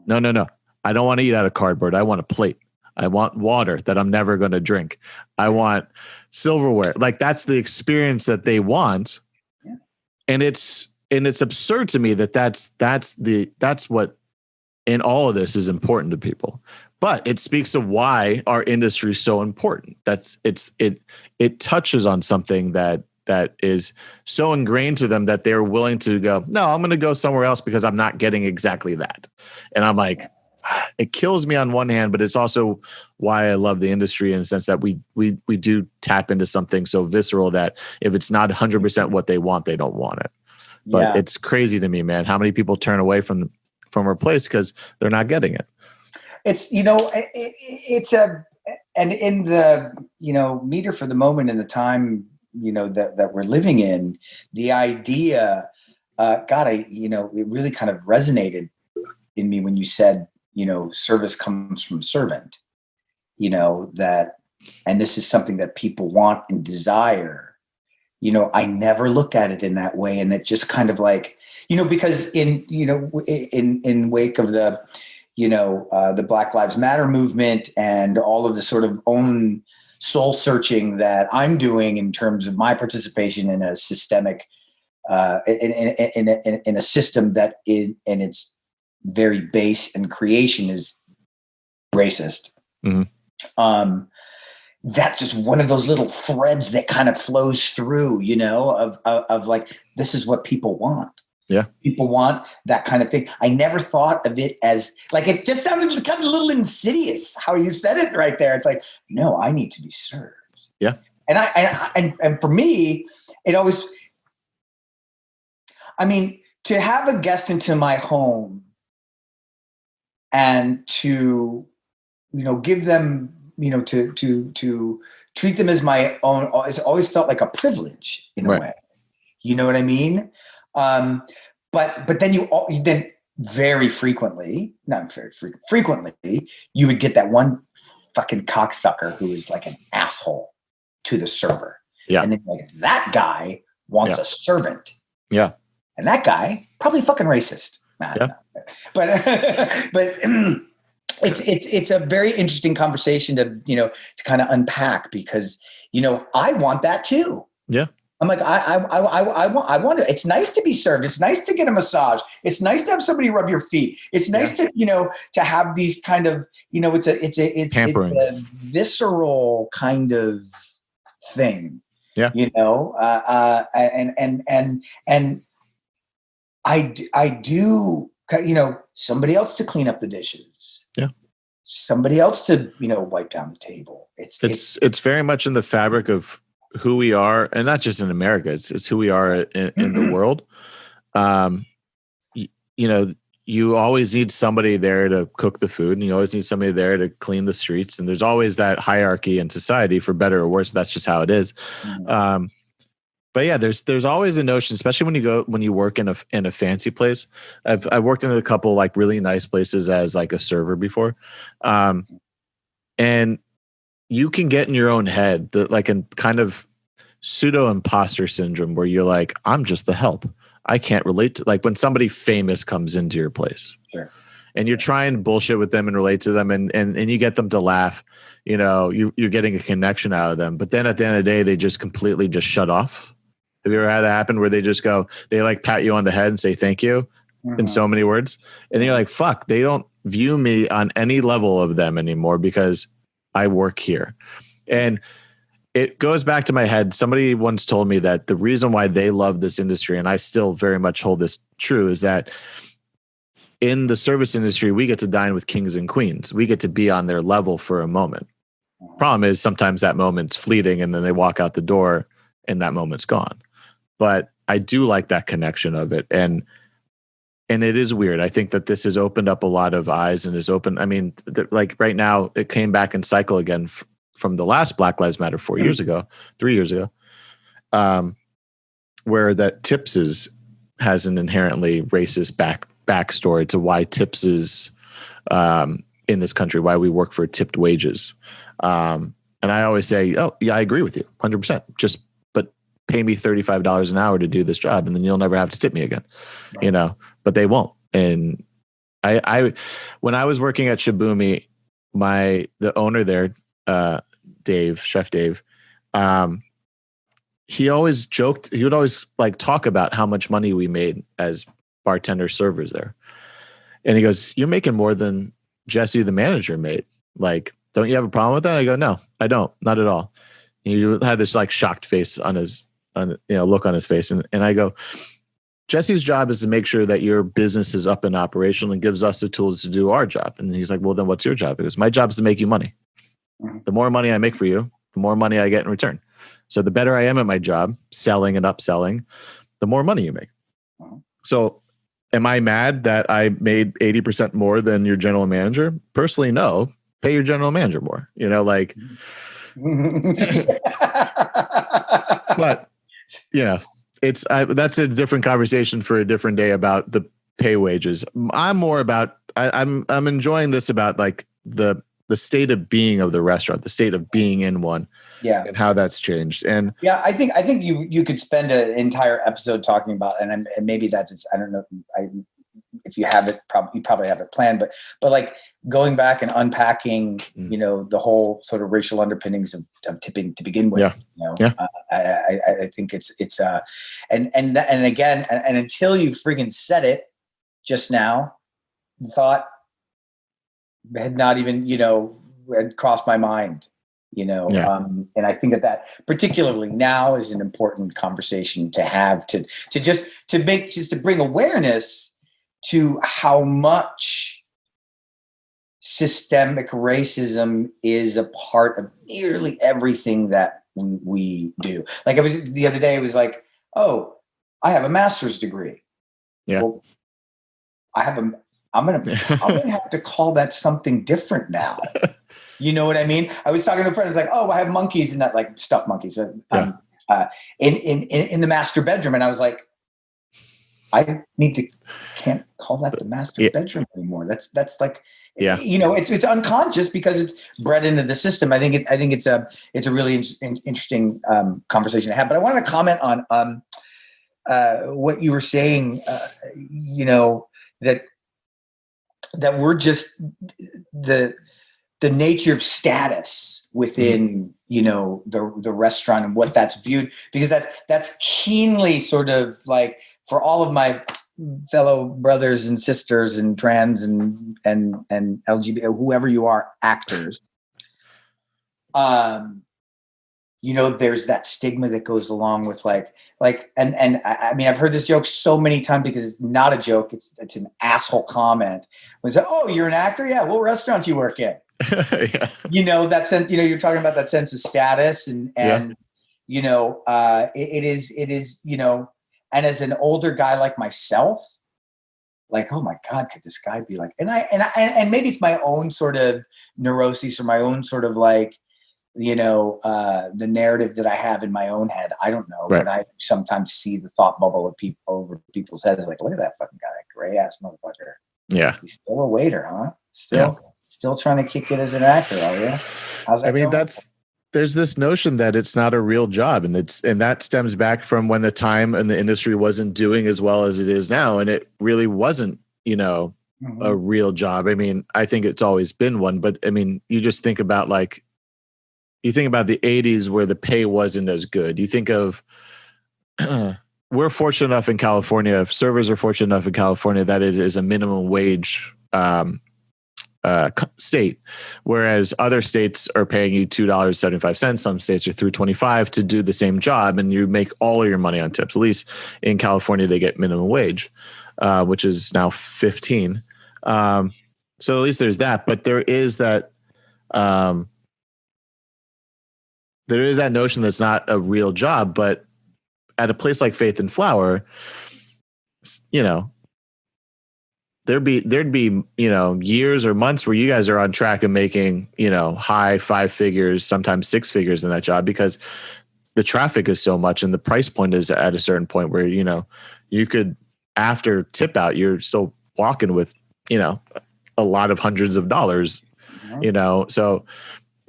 No. I don't want to eat out of cardboard. I want a plate. I want water that I'm never going to drink. I want silverware. Like, that's the experience that they want. Yeah. And it's absurd to me that that's what in all of this is important to people. But it speaks to why our industry is so important. It touches on something that is so ingrained to them that they're willing to go, no, I'm going to go somewhere else because I'm not getting exactly that. And I'm like, it kills me on one hand, but it's also why I love the industry in the sense that we do tap into something so visceral that if it's not 100% what they want, they don't want it. But It's crazy to me, man, how many people turn away from our place because they're not getting it. It's, you know, and in the, you know, meter for the moment in the time, you know, that we're living in, the idea, it really kind of resonated in me when you said, you know, service comes from servant, you know, that, and this is something that people want and desire. You know, I never look at it in that way. And it just kind of like, you know, because in wake of the, you know, the Black Lives Matter movement and all of the sort of own soul searching that I'm doing in terms of my participation in a systemic, in a system that in its very base and creation is racist. Mm-hmm. That's just one of those little threads that kind of flows through, you know, of like, this is what people want. Yeah. People want that kind of thing. I never thought of it as like, it just sounded kind of a little insidious how you said it right there. It's like, no, I need to be served. Yeah. And for me, it always, I mean, to have a guest into my home and to, you know, give them, you know, to treat them as my own, it's always felt like a privilege in a way. You know what I mean? But then then very frequently, not very frequently, you would get that one fucking cocksucker who is like an asshole to the server. Yeah. And then like, that guy wants a servant. Yeah. And that guy probably fucking racist. Yeah. But it's a very interesting conversation to, you know, to kind of unpack because, you know, I want that too. Yeah. I'm like, I want it. It's nice to be served. It's nice to get a massage. It's nice to have somebody rub your feet. It's nice to, you know, to have these kind of, you know, it's a visceral kind of thing. Yeah. You know, and I do somebody else to clean up the dishes. Yeah. Somebody else to, wipe down the table. It's very much in the fabric of who we are, and not just in America. It's who we are in the world. You always need somebody there to cook the food, and you always need somebody there to clean the streets. And there's always that hierarchy in society, for better or worse. That's just how it is. Mm-hmm. But yeah, there's always a notion, especially when you work in a fancy place. I've worked in a couple like really nice places as like a server before, and you can get in your own head that like in kind of pseudo imposter syndrome where you're like, I'm just the help. I can't relate to, like, when somebody famous comes into your place. Sure. And you're trying bullshit with them and relate to them and you get them to laugh, you're getting a connection out of them. But then at the end of the day, they just completely just shut off. Have you ever had that happen where they like pat you on the head and say thank you in so many words? And then you're like, fuck, they don't view me on any level of them anymore because I work here. And it goes back to my head. Somebody once told me that the reason why they love this industry, and I still very much hold this true, is that in the service industry, we get to dine with kings and queens. We get to be on their level for a moment. Problem is sometimes that moment's fleeting and then they walk out the door and that moment's gone. But I do like that connection of it. And it is weird. I think that this has opened up a lot of eyes and is open. I mean, like right now it came back in cycle again from the last Black Lives Matter 3 years ago, where that Tips has an inherently racist backstory to why Tips is in this country, why we work for tipped wages. And I always say, oh yeah, I agree with you 100%. But pay me $35 an hour to do this job, and then you'll never have to tip me again, right. But they won't. And I when I was working at Shibumi, the owner there, Chef Dave, he always joked, he would always like talk about how much money we made as bartender servers there. And he goes, you're making more than Jesse, the manager, made. Like, don't you have a problem with that? I go, no, I don't, not at all. And he had this like shocked face look on his face. And I go, Jesse's job is to make sure that your business is up and operational and gives us the tools to do our job. And he's like, well, then what's your job? He goes, my job is to make you money. The more money I make for you, the more money I get in return. So the better I am at my job, selling and upselling, the more money you make. So am I mad that I made 80% more than your general manager? Personally, no. Pay your general manager more, but that's a different conversation for a different day about the pay wages. I'm more about, I'm enjoying this about like the state of being of the restaurant, the state of being in one, and how that's changed. And yeah, I think you could spend an entire episode talking about, and maybe that's, I don't know, if you have it, you probably have it planned, but like going back and unpacking, the whole sort of racial underpinnings of tipping to begin with. I think it's and again, and until you friggin' said it just now, the thought had not even, had crossed my mind, and I think that particularly now is an important conversation to have to bring awareness to how much systemic racism is a part of nearly everything that we do. Like the other day, it was like, oh, I have a master's degree. Yeah. Well, I'm gonna have to call that something different now. You know what I mean? I was talking to a friend. It's like, oh, I have monkeys and that, like stuffed monkeys, in the master bedroom, and I was like, I can't call that the master bedroom anymore. That's like, it's unconscious because it's bred into the system. I think it's a really interesting conversation to have. But I wanted to comment on what you were saying. That we're just the nature of status within the restaurant and what that's viewed, because that's keenly sort of like, for all of my fellow brothers and sisters and trans and LGBT, whoever you are, actors, there's that stigma that goes along with and I mean, I've heard this joke so many times because it's not a joke. It's an asshole comment. When it's like, oh, you're an actor? Yeah. What restaurant do you work in? Yeah. That sense, you're talking about that sense of status and it is, and as an older guy like myself, like, oh my God, could this guy be like, and maybe it's my own sort of neuroses or my own sort of like, the narrative that I have in my own head. I don't know, right. But I sometimes see the thought bubble of over people's heads. Like, look at that fucking guy, that gray ass motherfucker. Yeah. He's still a waiter, huh? Still trying to kick it as an actor, are you? I mean, there's this notion that it's not a real job, and that stems back from when the time and the industry wasn't doing as well as it is now, and it really wasn't, a real job. I mean, I think it's always been one, but I mean, you just think about the 80s where the pay wasn't as good. You think of we're fortunate enough in California, servers are fortunate enough in California that it is a minimum wage state, whereas other states are paying you $2.75. Some states are $3.25 to do the same job, and you make all of your money on tips. At least in California, they get minimum wage, which is now 15. So at least there's that, but there is that notion that's not a real job. But at a place like Faith and Flower, there'd be years or months where you guys are on track of making high 5 figures, sometimes 6 figures in that job, because the traffic is so much and the price point is at a certain point where you could, after tip out, you're still walking with a lot of hundreds of dollars. So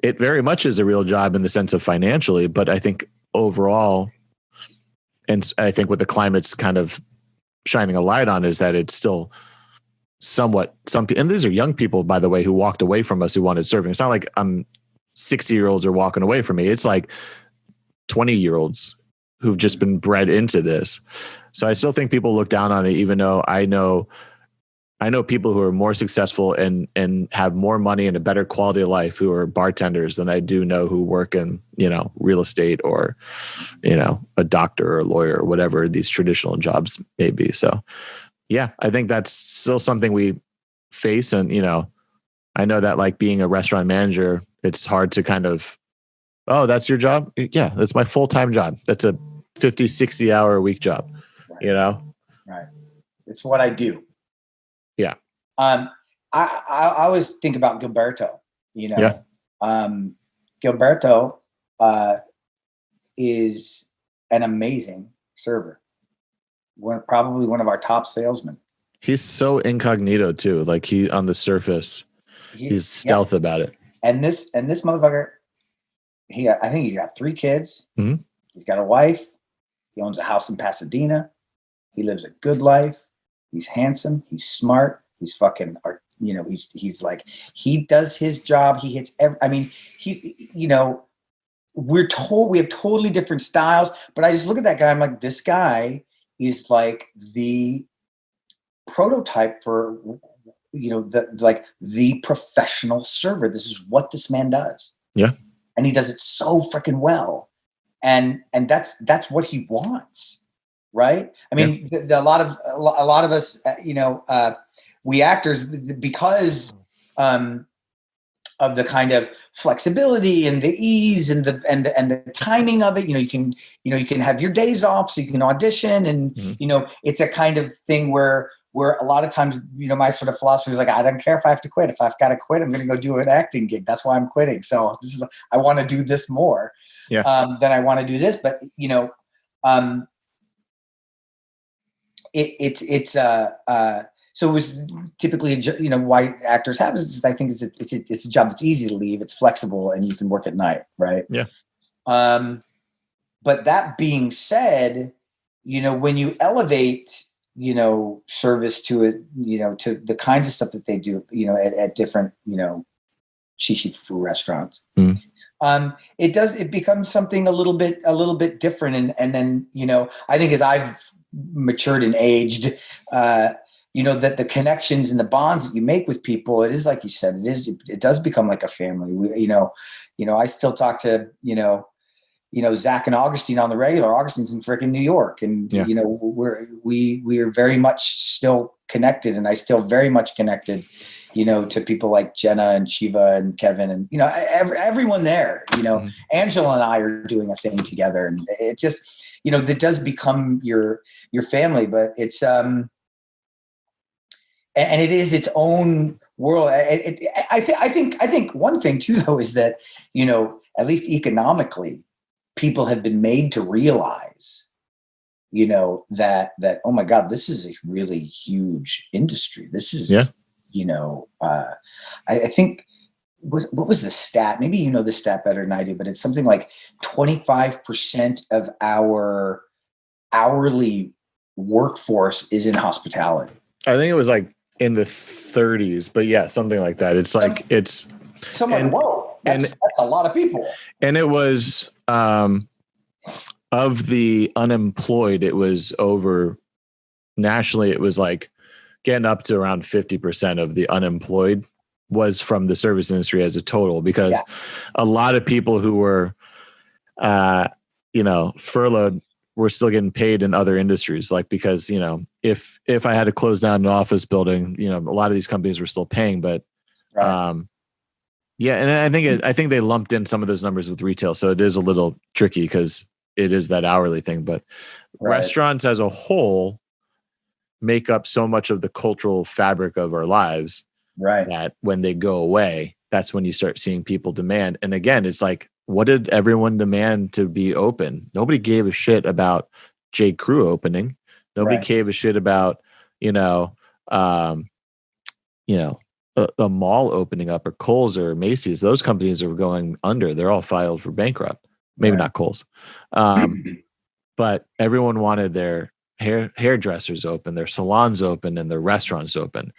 it very much is a real job in the sense of financially, but I think overall, and I think what the climate's kind of shining a light on is that it's still somewhat and these are young people, by the way, who walked away from us who wanted serving. It's not like 60-year-olds are walking away from me. It's like 20-year-olds who've just been bred into this. So I still think people look down on it, even though I know people who are more successful and have more money and a better quality of life who are bartenders than I do know who work in, real estate or, a doctor or a lawyer or whatever these traditional jobs may be. So yeah, I think that's still something we face. And, I know that like being a restaurant manager, it's hard to kind of, oh, that's your job? Yeah, that's my full-time job. That's a 50, 60 hour a week job, Right. It's what I do. Yeah. I always think about Gilberto, Gilberto is an amazing server. Probably one of our top salesmen. He's so incognito too. Like he on the surface, he's stealth about it. And this motherfucker, I think he's got 3 kids. Mm-hmm. He's got a wife. He owns a house in Pasadena. He lives a good life. He's handsome. He's smart. He's fucking, he's like, he does his job. He hits we have totally different styles, but I just look at that guy. I'm like, this guy is like the prototype for, the professional server. This is what this man does. Yeah. And he does it so freaking well. And that's what he wants. Right. I mean, a lot of us, we actors, because of the kind of flexibility and the ease and the timing of it, you can have your days off so you can audition, and it's a kind of thing where a lot of times, my sort of philosophy is like, I don't care if I have to quit. If I've got to quit, I'm going to go do an acting gig. That's why I'm quitting. So I want to do this more than I want to do this. But so it was typically, why actors have is, I think it's a job that's easy to leave. It's flexible and you can work at night. Right. Yeah. But that being said, when you elevate, service to it, to the kinds of stuff that they do, at different, shishi fufu restaurants, it becomes something a little bit different. And then, I think as I've matured and aged, that the connections and the bonds that you make with people, it is like you said, it does become like a family. I still talk to, Zach and Augustine on the regular. Augustine's in freaking New York, and we are very much still connected, and I still very much connected, to people like Jenna and Shiva and Kevin and everyone there. Angela and I are doing a thing together, and it just that does become your family, but it's and it is its own world. I think one thing too, though, is that at least economically, people have been made to realize, that oh my God, this is a really huge industry. This is, I think what was the stat? Maybe you know the stat better than I do, but it's something like 25% of our hourly workforce is in hospitality. I think it was like in the 30s, but yeah, something like that. It's like whoa, that's a lot of people. And it was of the unemployed, it was over nationally. It was like getting up to around 50% of the unemployed was from the service industry as a total, because a lot of people who were, furloughed were still getting paid in other industries. Like, because, if I had to close down an office building, a lot of these companies were still paying, but, and I think they lumped in some of those numbers with retail. So it is a little tricky because it is that hourly thing, but restaurants as a whole make up so much of the cultural fabric of our lives. Right. That when they go away, that's when you start seeing people demand. And again, it's like, what did everyone demand to be open? Nobody gave a shit about J. Crew opening. Nobody gave a shit about, a mall opening up, or Kohl's or Macy's. Those companies are going under. They're all filed for bankrupt. Maybe not Kohl's. But everyone wanted their hairdressers open, their salons open, and their restaurants open.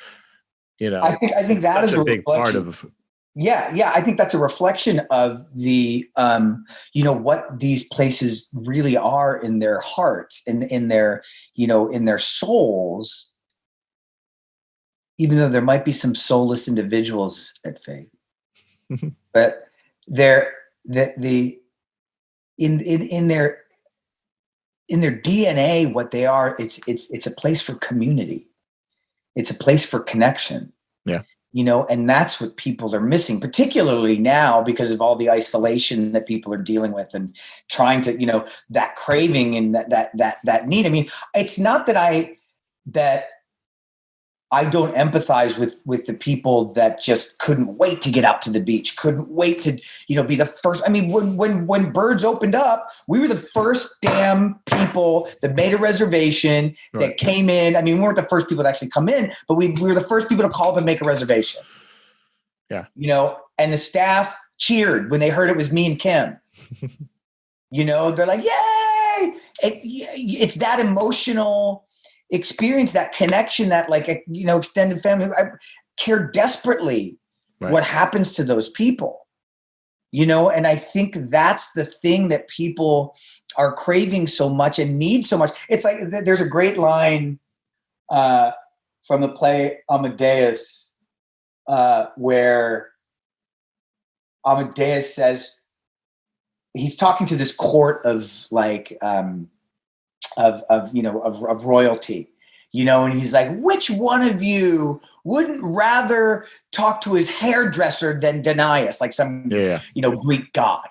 I think that is a big part of. Yeah. I think that's a reflection of the, what these places really are in their hearts and in their souls, even though there might be some soulless individuals at Faith, but they're in their DNA, what they are, it's a place for community. It's a place for connection. Yeah. And that's what people are missing, particularly now because of all the isolation that people are dealing with and trying to, that craving and that need. I mean, it's not that I don't empathize with the people that just couldn't wait to get out to the beach, couldn't wait to, be the first. I mean, when Birds opened up, we were the first damn people that made a reservation, that came in. I mean, we weren't the first people to actually come in, but we were the first people to call up and make a reservation. Yeah. And the staff cheered when they heard it was me and Kim. They're like, yay! It's that emotional experience, that connection, that extended family. I care desperately what happens to those people, and I think that's the thing that people are craving so much and need so much. It's like, there's a great line from the play Amadeus where Amadeus says, he's talking to this court of of royalty, and he's like, which one of you wouldn't rather talk to his hairdresser than Danaus, like some, Greek god?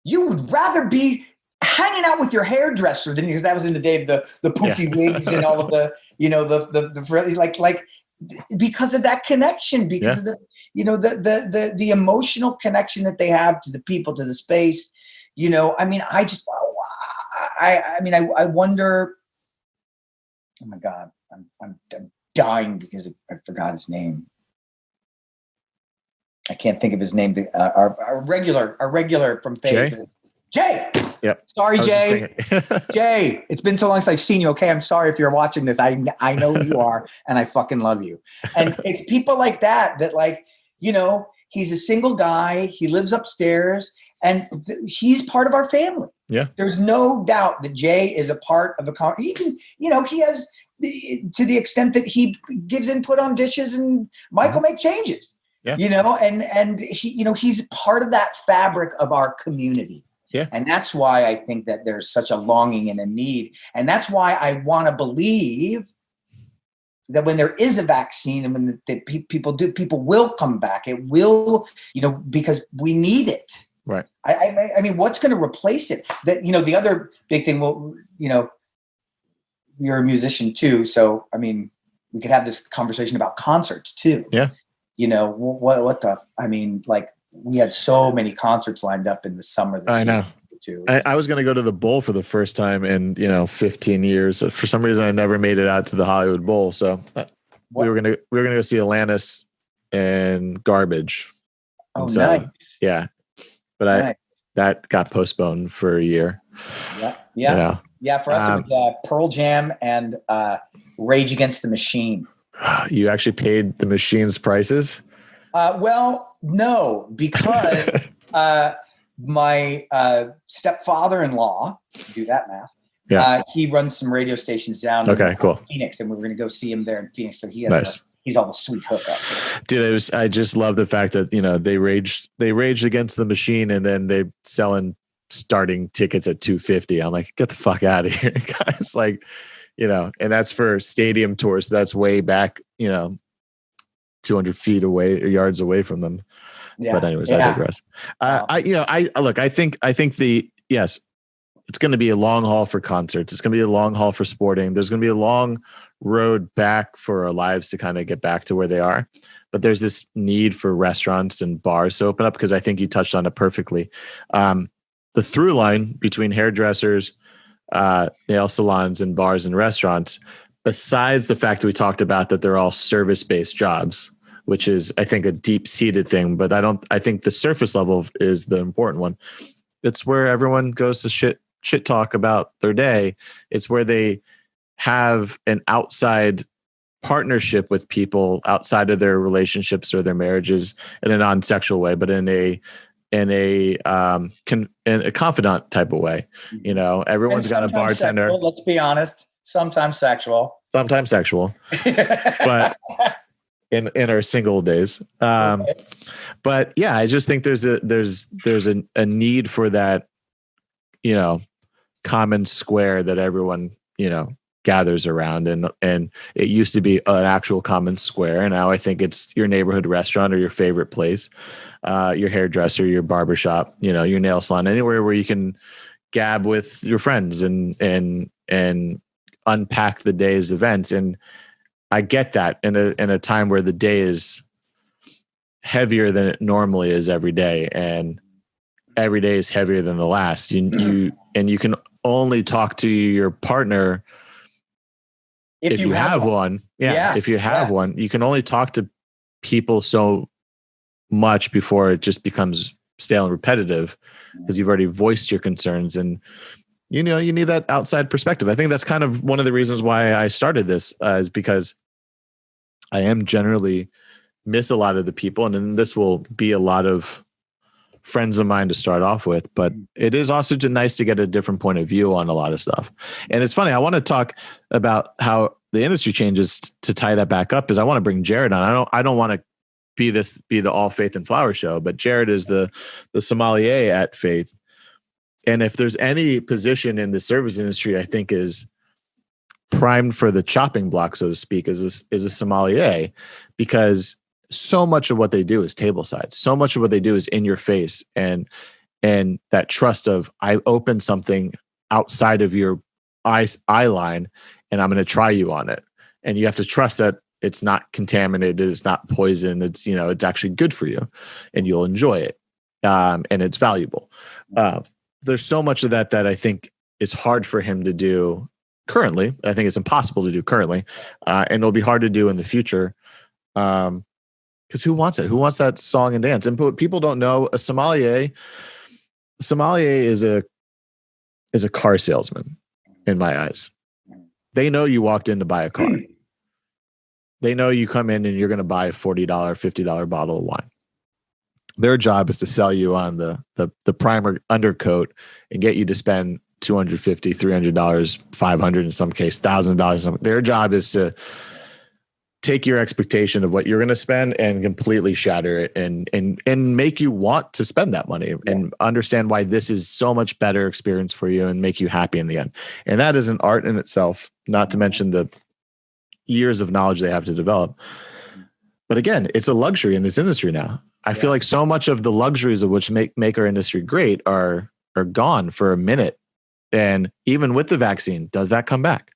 You would rather be hanging out with your hairdresser than, because that was in the day of the poofy wigs and all of the, the because of that connection, because of the, the emotional connection that they have to the people, to the space. I mean, I wonder. Oh my God, I'm dying because I forgot his name. I can't think of his name. Our regular from Faith. Jay. Yep. Sorry, Jay. Jay, it's been so long since I've seen you. Okay, I'm sorry if you're watching this. I know you are, and I fucking love you. And it's people like that he's a single guy. He lives upstairs, and he's part of our family. Yeah. There's no doubt that Jay is a part of the he can, he has, to the extent that he gives input on dishes and Michael make changes. Yeah. And he, he's part of that fabric of our community. Yeah. And that's why I think that there's such a longing and a need. And that's why I want to believe that when there is a vaccine and when people will come back. It will, because we need it. Right. I mean, what's going to replace it? That, the other big thing, you're a musician too. So, I mean, we could have this conversation about concerts too. Yeah. We had so many concerts lined up in the summer this year. I know. Too. I was going to go to the Bowl for the first time in 15 years. For some reason, I never made it out to the Hollywood Bowl. So we were gonna go see Alanis and Garbage. Oh, and so, nice. Yeah, but that got postponed for a year. Yeah. Yeah. For us, it was Pearl Jam and Rage Against the Machine. You actually paid the Machine's prices? Well, no, because my stepfather-in-law, do that math. He runs some radio stations down in Phoenix, and we were going to go see him there in Phoenix. So he has he's all the sweet hookup. Dude, I just love the fact that they raged against the Machine, and then they selling starting tickets at $250. I'm like, get the fuck out of here, guys! Like, and that's for stadium tours. So that's way back, 200 feet away or yards away from them. Yeah. But anyways, I digress. I think it's going to be a long haul for concerts. It's going to be a long haul for sporting. There's going to be a long road back for our lives to kind of get back to where they are. But there's this need for restaurants and bars to open up, because I think you touched on it perfectly. The through line between hairdressers, nail salons, and bars and restaurants, besides the fact that we talked about that they're all service-based jobs, which is, I think, a deep-seated thing, but I think the surface level is the important one. It's where everyone goes to shit talk about their day. It's where they have an outside partnership with people outside of their relationships or their marriages in a non-sexual way, but in a confidant type of way. Everyone's got a bartender. Sexual, let's be honest. Sometimes sexual, but in our single days. But yeah, I just think there's a need for that, common square that everyone, gathers around. And it used to be an actual common square. And now I think it's your neighborhood restaurant or your favorite place, your hairdresser, your barbershop, your nail salon, anywhere where you can gab with your friends and unpack the day's events. And I get that in a time where the day is heavier than it normally is every day, and every day is heavier than the last. You can only talk to your partner if you have one. If you have one, you can only talk to people so much before it just becomes stale and repetitive, because you've already voiced your concerns, and you need that outside perspective. I think that's kind of one of the reasons why I started this, is because I am generally miss a lot of the people, and then this will be a lot of friends of mine to start off with, but it is also nice to get a different point of view on a lot of stuff. And it's funny, I want to talk about how the industry changes to tie that back up, is I want to bring Jared on. I don't want to be the all Faith and Flower show, but Jared is the sommelier at Faith. And if there's any position in the service industry I think is primed for the chopping block, so to speak, is a sommelier, because so much of what they do is tableside. So much of what they do is in your face, and that trust of, I open something outside of your eye line and I'm going to try you on it. And you have to trust that it's not contaminated. It's not poison. It's, it's actually good for you and you'll enjoy it. And it's valuable. There's so much of that I think is hard for him to do currently. I think it's impossible to do currently. And it'll be hard to do in the future. Because who wants it? Who wants that song and dance? And people don't know, a sommelier is a car salesman in my eyes. They know you walked in to buy a car. They know you come in and you're going to buy a $40, $50 bottle of wine. Their job is to sell you on the primer undercoat and get you to spend $250, $300, $500 in some case, $1,000. Their job is to take your expectation of what you're going to spend and completely shatter it and make you want to spend that money and understand why this is so much better experience for you and make you happy in the end. And that is an art in itself, not to mention the years of knowledge they have to develop. But again, it's a luxury in this industry now. I feel like so much of the luxuries of which make our industry great are gone for a minute. And even with the vaccine, does that come back?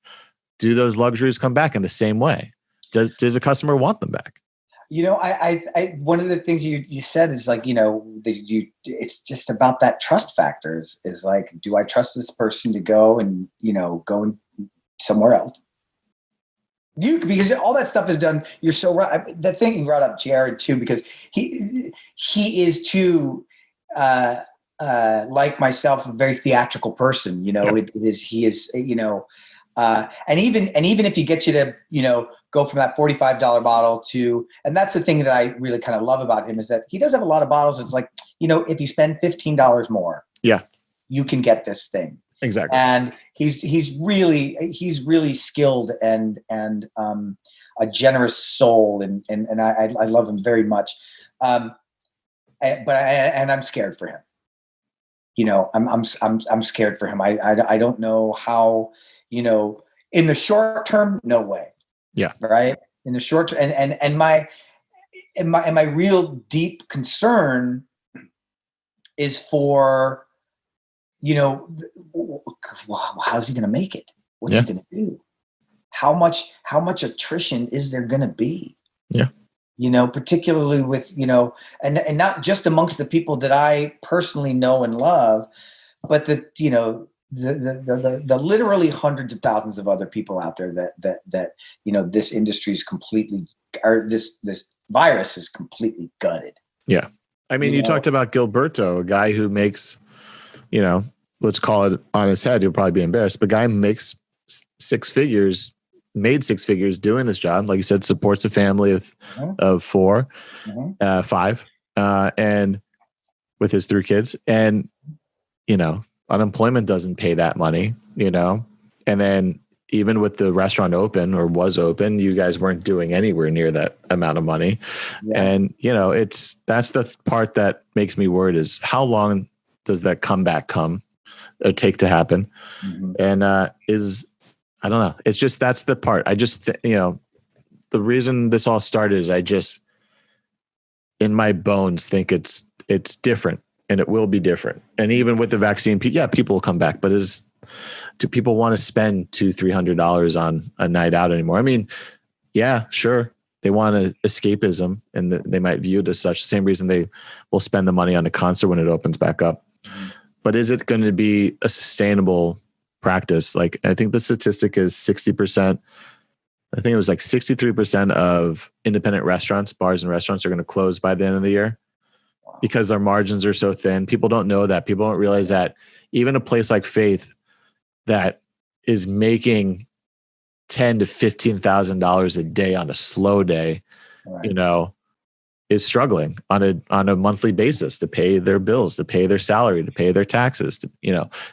Do those luxuries come back in the same way? Does a customer want them back? I one of the things you said is like, it's just about that trust factors is like, do I trust this person to go and, go somewhere else? Because all that stuff is done. You're so right. The thing you brought up, Jared, too, because he is too, like myself, a very theatrical person. He is. And even if he gets you to, go from that $45 bottle to, and that's the thing that I really kind of love about him is that he does have a lot of bottles. It's like, if you spend $15 more, you can get this thing. Exactly. And he's really skilled and a generous soul. And I love him very much. But I'm scared for him. I'm scared for him. I don't know how, in the short term, no way. Yeah. Right. In the short term. And my real deep concern is for, how's he going to make it? What's he going to do? How much attrition is there going to be? Yeah. Particularly with, and not just amongst the people that I personally know and love, but the literally hundreds of thousands of other people out there that this industry is completely, or this virus is completely gutted. Yeah. I mean, you talked about Gilberto, a guy who makes, let's call it on his head. He'll probably be embarrassed, but guy makes made six figures doing this job. Like you said, supports a family of four, 5, and with his 3 kids. And, unemployment doesn't pay that money, and then even with the restaurant open or was open, you guys weren't doing anywhere near that amount of money. Yeah. And, that's the part that makes me worried is how long does that comeback take to happen? Mm-hmm. And, I don't know. It's just, that's the part. I just, the reason this all started is I just, in my bones, think it's different and it will be different. And even with the vaccine, people will come back, but do people want to spend $200-$300 on a night out anymore? I mean, yeah, sure. They want escapism and they might view it as such. Same reason they will spend the money on a concert when it opens back up. Mm-hmm. But is it going to be a sustainable practice? Like, I think the statistic is 60%. I think it was like 63% of independent restaurants, bars and restaurants are going to close by the end of the year because their margins are so thin. People don't know that. People don't realize that even a place like Faith that is making $10,000 to $15,000 a day on a slow day, is struggling on a monthly basis to pay their bills, to pay their salary, to pay their taxes.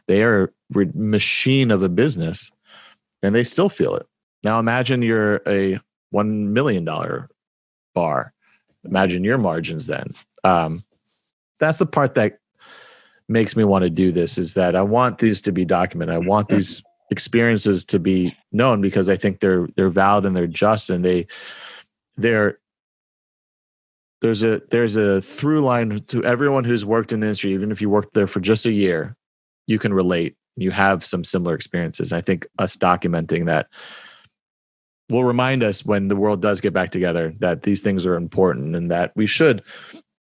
They are a machine of a business and they still feel it. Now imagine you're a $1 million bar. Imagine your margins then. That's the part that makes me want to do this, is that I want these to be documented. I want these experiences to be known because I think they're valid and they're just, and there's a through line to everyone who's worked in the industry. Even if you worked there for just a year, you can relate. You have some similar experiences. I think us documenting that will remind us when the world does get back together that these things are important and that we should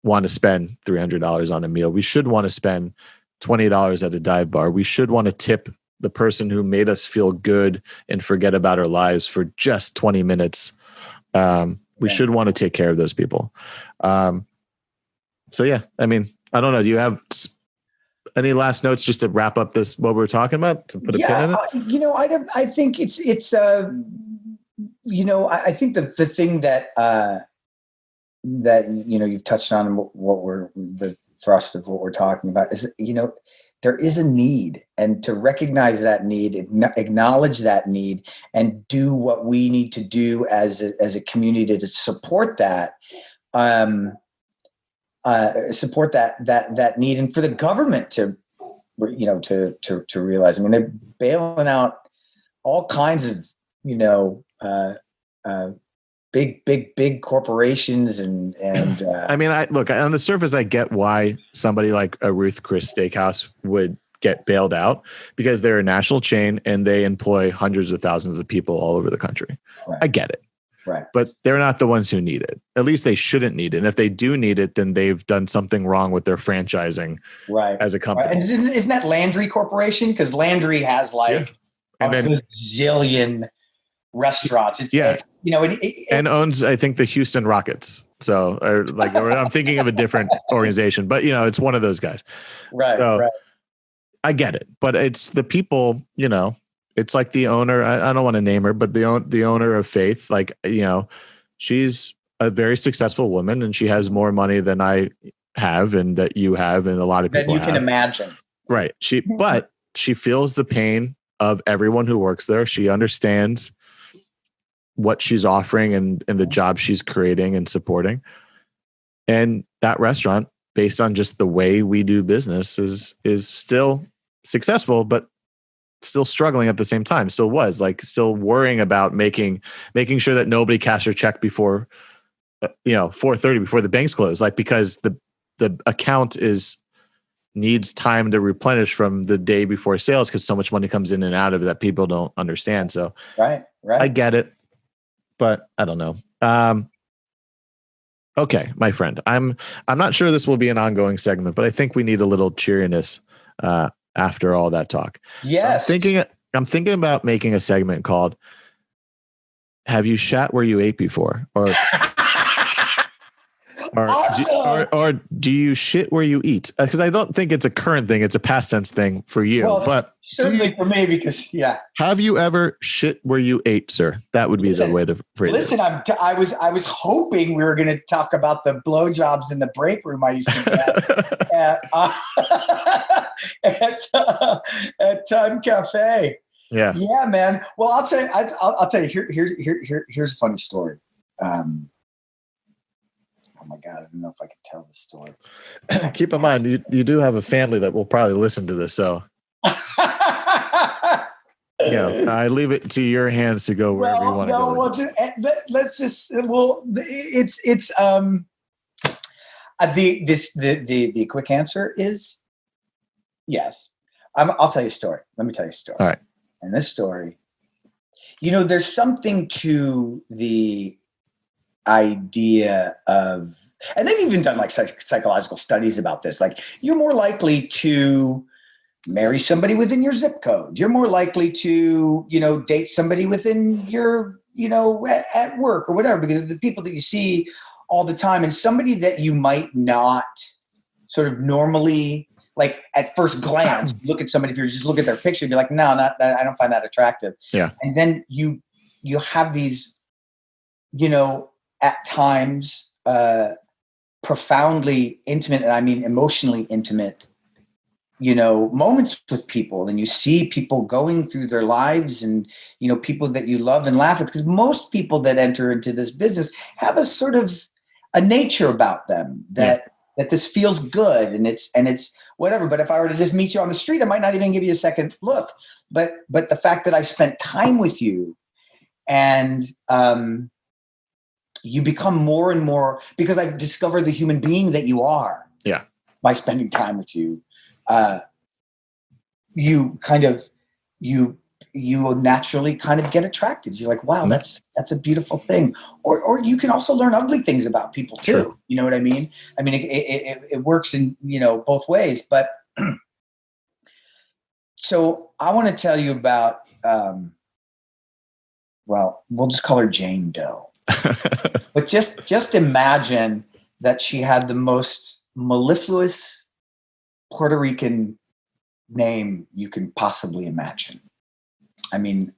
want to spend $300 on a meal. We should want to spend $20 at a dive bar. We should want to tip the person who made us feel good and forget about our lives for just 20 minutes. We should want to take care of those people. So yeah, I mean, I don't know. Do you have any last notes just to wrap up what we're talking about, to put a pin in it? I think it's I think the thing that you've touched on and what we're the thrust of what we're talking about is, there is a need, and to recognize that need, acknowledge that need, and do what we need to do as a community to support that, support that need, and for the government to, to realize. I mean, they're bailing out all kinds of, big corporations and I mean, look, on the surface, I get why somebody like a Ruth Chris Steakhouse would get bailed out, because they're a national chain and they employ hundreds of thousands of people all over the country. Right. I get it. Right. But they're not the ones who need it. At least they shouldn't need it. And if they do need it, then they've done something wrong with their franchising as a company. Right. And isn't that Landry Corporation? Because Landry has a gazillion restaurants. It's, and owns, I think, the Houston Rockets. So, I'm thinking of a different organization, but it's one of those guys. Right. So, right. I get it, but it's the people. It's like the owner. I don't want to name her, but the owner of Faith. She's a very successful woman, and she has more money than I have, and that you have, and a lot of people that you can imagine. Right. But she feels the pain of everyone who works there. She understands what she's offering and the job she's creating and supporting. And that restaurant, based on just the way we do business, is still successful, but still struggling at the same time. Still still worrying about making sure that nobody cashed their check before 4:30 before the banks close, because the account needs time to replenish from the day before sales, because so much money comes in and out of it that people don't understand. So right. I get it. But I don't know. Okay, my friend, I'm not sure this will be an ongoing segment, but I think we need a little cheeriness after all that talk. Yes. So I'm thinking about making a segment called "Have you shat where you ate before?" Or do you shit where you eat? Because I don't think it's a current thing; it's a past tense thing for you. Well, but certainly for me, because have you ever shit where you ate, sir? That would be the way to phrase it. Listen, I was hoping we were going to talk about the blowjobs in the break room I used to get at Time Cafe. Yeah, man. Well, I'll tell you. Here's a funny story. Oh my God, I don't know if I can tell this story. Keep in mind, you do have a family that will probably listen to this, so I leave it to your hands to go wherever you want to go. Well, the quick answer is yes. I'll tell you a story. Let me tell you a story. All right. And this story, there's something to the idea of, and they've even done psychological studies about this. You're more likely to marry somebody within your zip code. You're more likely to, date somebody within your, at work or whatever, because of the people that you see all the time, and somebody that you might not sort of normally, at first glance, look at somebody, if you just look at their picture, you'd be like, no, not that. I don't find that attractive. Yeah. And then you have these, at times, profoundly intimate, and I mean emotionally intimate, moments with people, and you see people going through their lives, and people that you love and laugh with, because most people that enter into this business have a sort of a nature about them that this feels good, and it's whatever. But if I were to just meet you on the street, I might not even give you a second look. But the fact that I spent time with you, and you become more and more, because I've discovered the human being that you are. Yeah. By spending time with you, you will naturally kind of get attracted. You're like, wow, that's a beautiful thing. Or you can also learn ugly things about people too. Sure. You know what I mean? I mean, it works in, both ways, but so I want to tell you about, well, we'll just call her Jane Doe. But just imagine that she had the most mellifluous Puerto Rican name you can possibly imagine. I mean,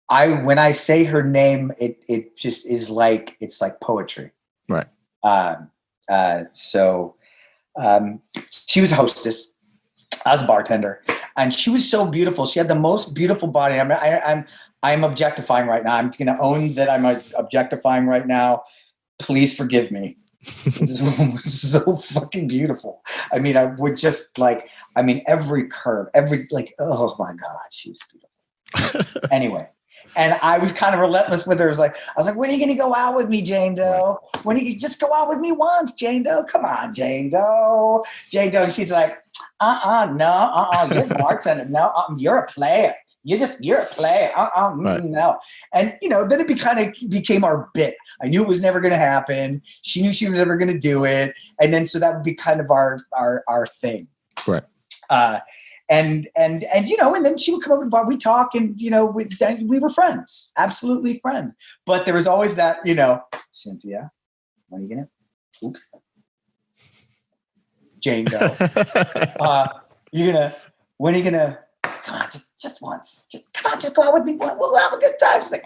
when I say her name, it just is it's like poetry. Right. So She was a hostess. I was a bartender, and she was so beautiful. She had the most beautiful body. I'm objectifying right now. I'm going to own that I'm objectifying right now. Please forgive me. This woman was so fucking beautiful. I mean, I would just every curve, oh my God, she was beautiful. Anyway. And I was kind of relentless with her. I was like, when are you going to go out with me, Jane Doe? When are you just go out with me once, Jane Doe? Come on, Jane Doe. Jane Doe. And she's like, no, you're a bartender. No, you're a player. You're a player. No. And, then it became our bit. I knew it was never going to happen. She knew she was never going to do it. And then, so that would be kind of our thing. Right. And then she would come over to the bar. We talk, and we were friends, absolutely friends. But there was always that, Cynthia, when are you gonna? Oops, Jane Doe. When are you gonna? Come on, just once. Just go out with me. We'll have a good time. She's like,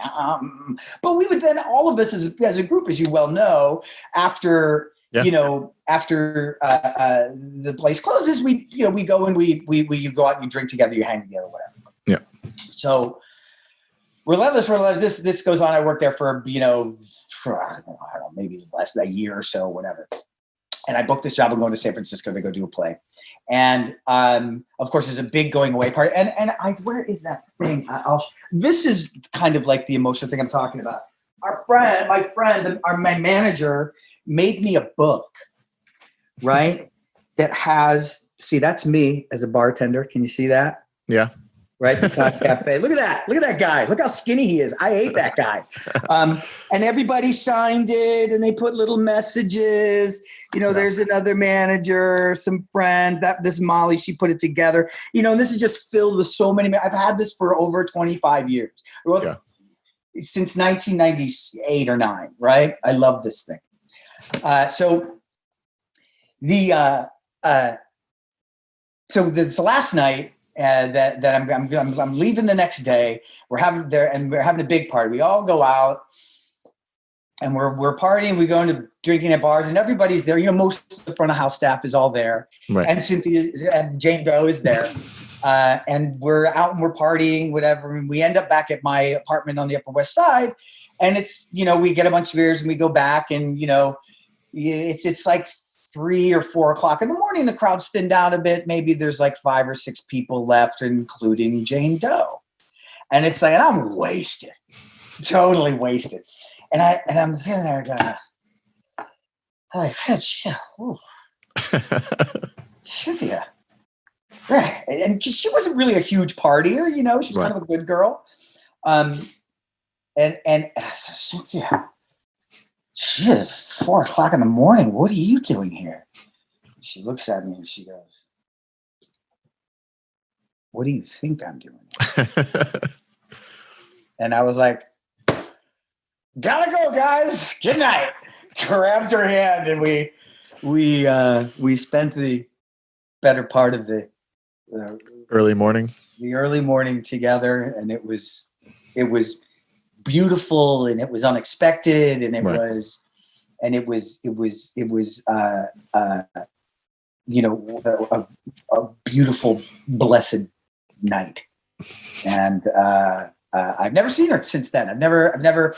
But we would then, all of us as a group, as you well know, after. Yeah. After the place closes, we go and you go out and you drink together, you hang together, whatever. Yeah. So relentless. This goes on. I worked there for I don't know, maybe less than a year or so, whatever. And I booked this job. I'm going to San Francisco to go do a play, and of course, there's a big going away party. And where is that thing? This is kind of like the emotional thing I'm talking about. My manager made me a book, right? That has, that's me as a bartender. Can you see that? Yeah. Right. The Top Cafe. Look at that. Look at that guy. Look how skinny he is. I ate that guy. And everybody signed it, and they put little messages. There's another manager, some friends. This Molly, she put it together. And this is just filled with so many. I've had this for over 25 years. Yeah. Since 1998 or 9, right? I love this thing. So this last night that I'm leaving the next day. We're having a big party. We all go out and we're partying. We go into drinking at bars, and everybody's there. Most of the front of house staff is all there, right. And Cynthia and Jane Doe is there. And we're out and we're partying, whatever. And we end up back at my apartment on the Upper West Side, and it's we get a bunch of beers and we go back, and it's like 3 or 4 o'clock in the morning. The crowd's thinned out a bit. Maybe there's like 5 or 6 people left, including Jane Doe. And it's like, and I'm wasted, totally wasted. And I'm sitting there going, like, Cynthia. Right. And she wasn't really a huge partier, she was kind of a good girl. And I said, Cynthia, she is 4 o'clock in the morning. What are you doing here? She looks at me and she goes, what do you think I'm doing? And I was like, gotta go, guys. Good night. Grabbed her hand, and we spent the better part of the early morning. The early morning together, and it was beautiful, and it was unexpected, and it was a beautiful, blessed night. And I've never seen her since then. I've never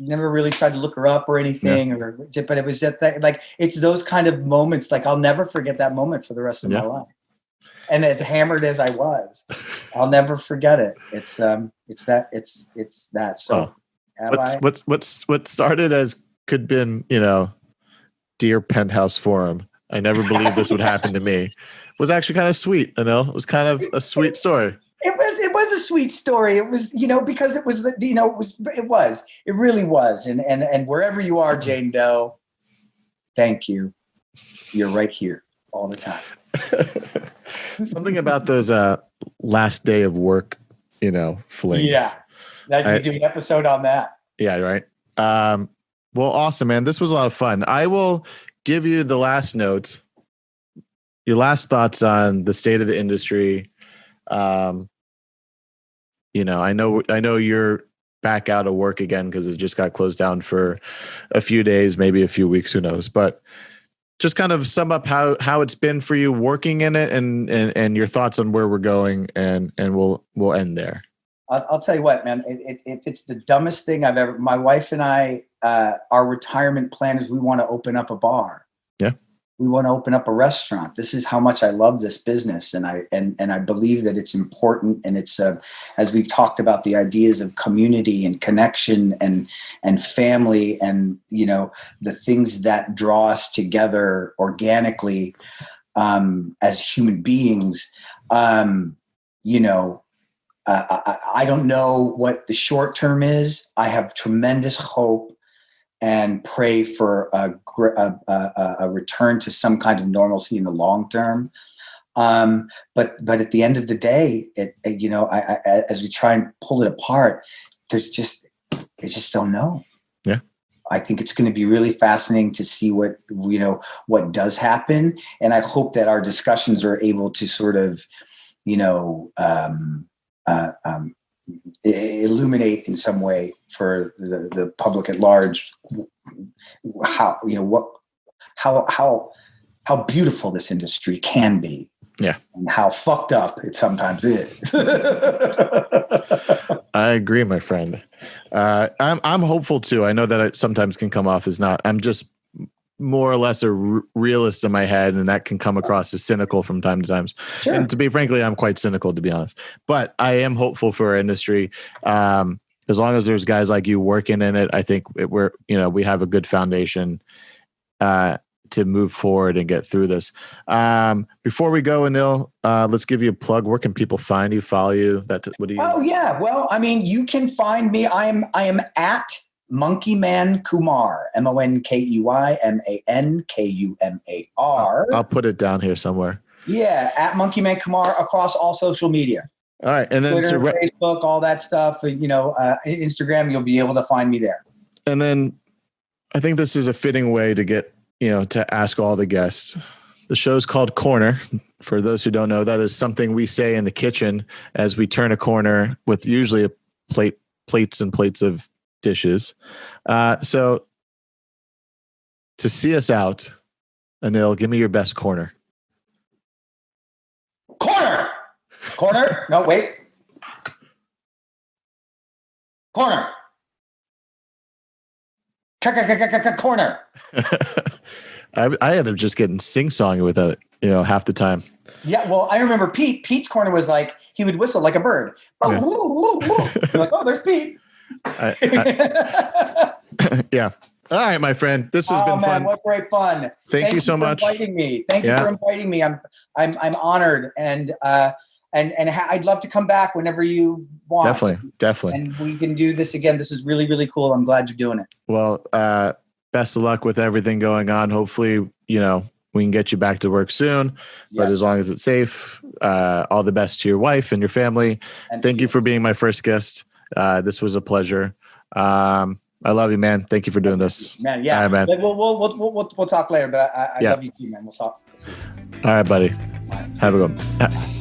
never really tried to look her up or anything, but it was just that, it's those kind of moments. I'll never forget that moment for the rest of my life. And as hammered as I was, I'll never forget it. It's that. So what started as could been, dear Penthouse Forum, I never believed this would happen to me, was actually kind of sweet. It was kind of a sweet story. It was a sweet story. It was, because it was, it really was. And wherever you are, Jane Doe, thank you. You're right here all the time. Something about those last day of work, flings. Yeah. You do an episode on that. Yeah, right. Well, awesome, man. This was a lot of fun. I will give you the last note, your last thoughts on the state of the industry. I know you're back out of work again because it just got closed down for a few days, maybe a few weeks, who knows. But just kind of sum up how it's been for you working in it and your thoughts on where we're going, and we'll end there. I'll tell you what, man, if it's the dumbest thing I've ever, my wife and I, our retirement plan is we want to open up a bar. Yeah. We want to open up a restaurant. This is how much I love this business. And I believe that it's important. And it's, as we've talked about, the ideas of community and connection and family and, the things that draw us together organically, as human beings. I don't know what the short term is. I have tremendous hope and pray for a return to some kind of normalcy in the long term. But at the end of the day, as we try and pull it apart, I just don't know. Yeah. I think it's going to be really fascinating to see what does happen. And I hope that our discussions are able to sort of, illuminate in some way for the public at large how beautiful this industry can be, yeah, and how fucked up it sometimes is. I agree, my friend. I'm hopeful too. I know that it sometimes can come off as not. I'm just more or less a realist in my head, and that can come across as cynical from time to time. Sure. And to be frankly, I'm quite cynical, to be honest. But I am hopeful for our industry. As long as there's guys like you working in it, I think we have a good foundation to move forward and get through this. Before we go, Anil, let's give you a plug. Where can people find you, follow you? What do you? Oh yeah, well, I mean, you can find me. I am at Monkey Man Kumar, MONKEYMANKUMAR. I'll put it down here somewhere. Yeah, at Monkey Man Kumar across all social media. All right, and then Twitter, Facebook, all that stuff. Instagram, you'll be able to find me there. And then I think this is a fitting way to get to ask all the guests. The show's called Corner. For those who don't know, that is something we say in the kitchen as we turn a corner with usually a plates and plates of dishes. So to see us out, Anil, give me your best corner. Corner. No, wait. Corner. Corner. I ended up just getting sing-songy with it, half the time. Yeah, well, I remember Pete's corner was like, he would whistle like a bird. Yeah. You're like, oh, there's Pete. Yeah. All right, my friend. This has been fun. What great fun. Thank you so much for inviting me. Thank you for inviting me. I'm honored, and I'd love to come back whenever you want. Definitely. And we can do this again. This is really, really cool. I'm glad you're doing it. Well, best of luck with everything going on. Hopefully, we can get you back to work soon, but as long as it's safe, all the best to your wife and your family. And thank you for being my first guest. This was a pleasure. I love you, man. Thank you for doing this. Man, yeah. All right, man. We'll talk later, but I love you too, man. We'll talk. All right, buddy. Have a good one.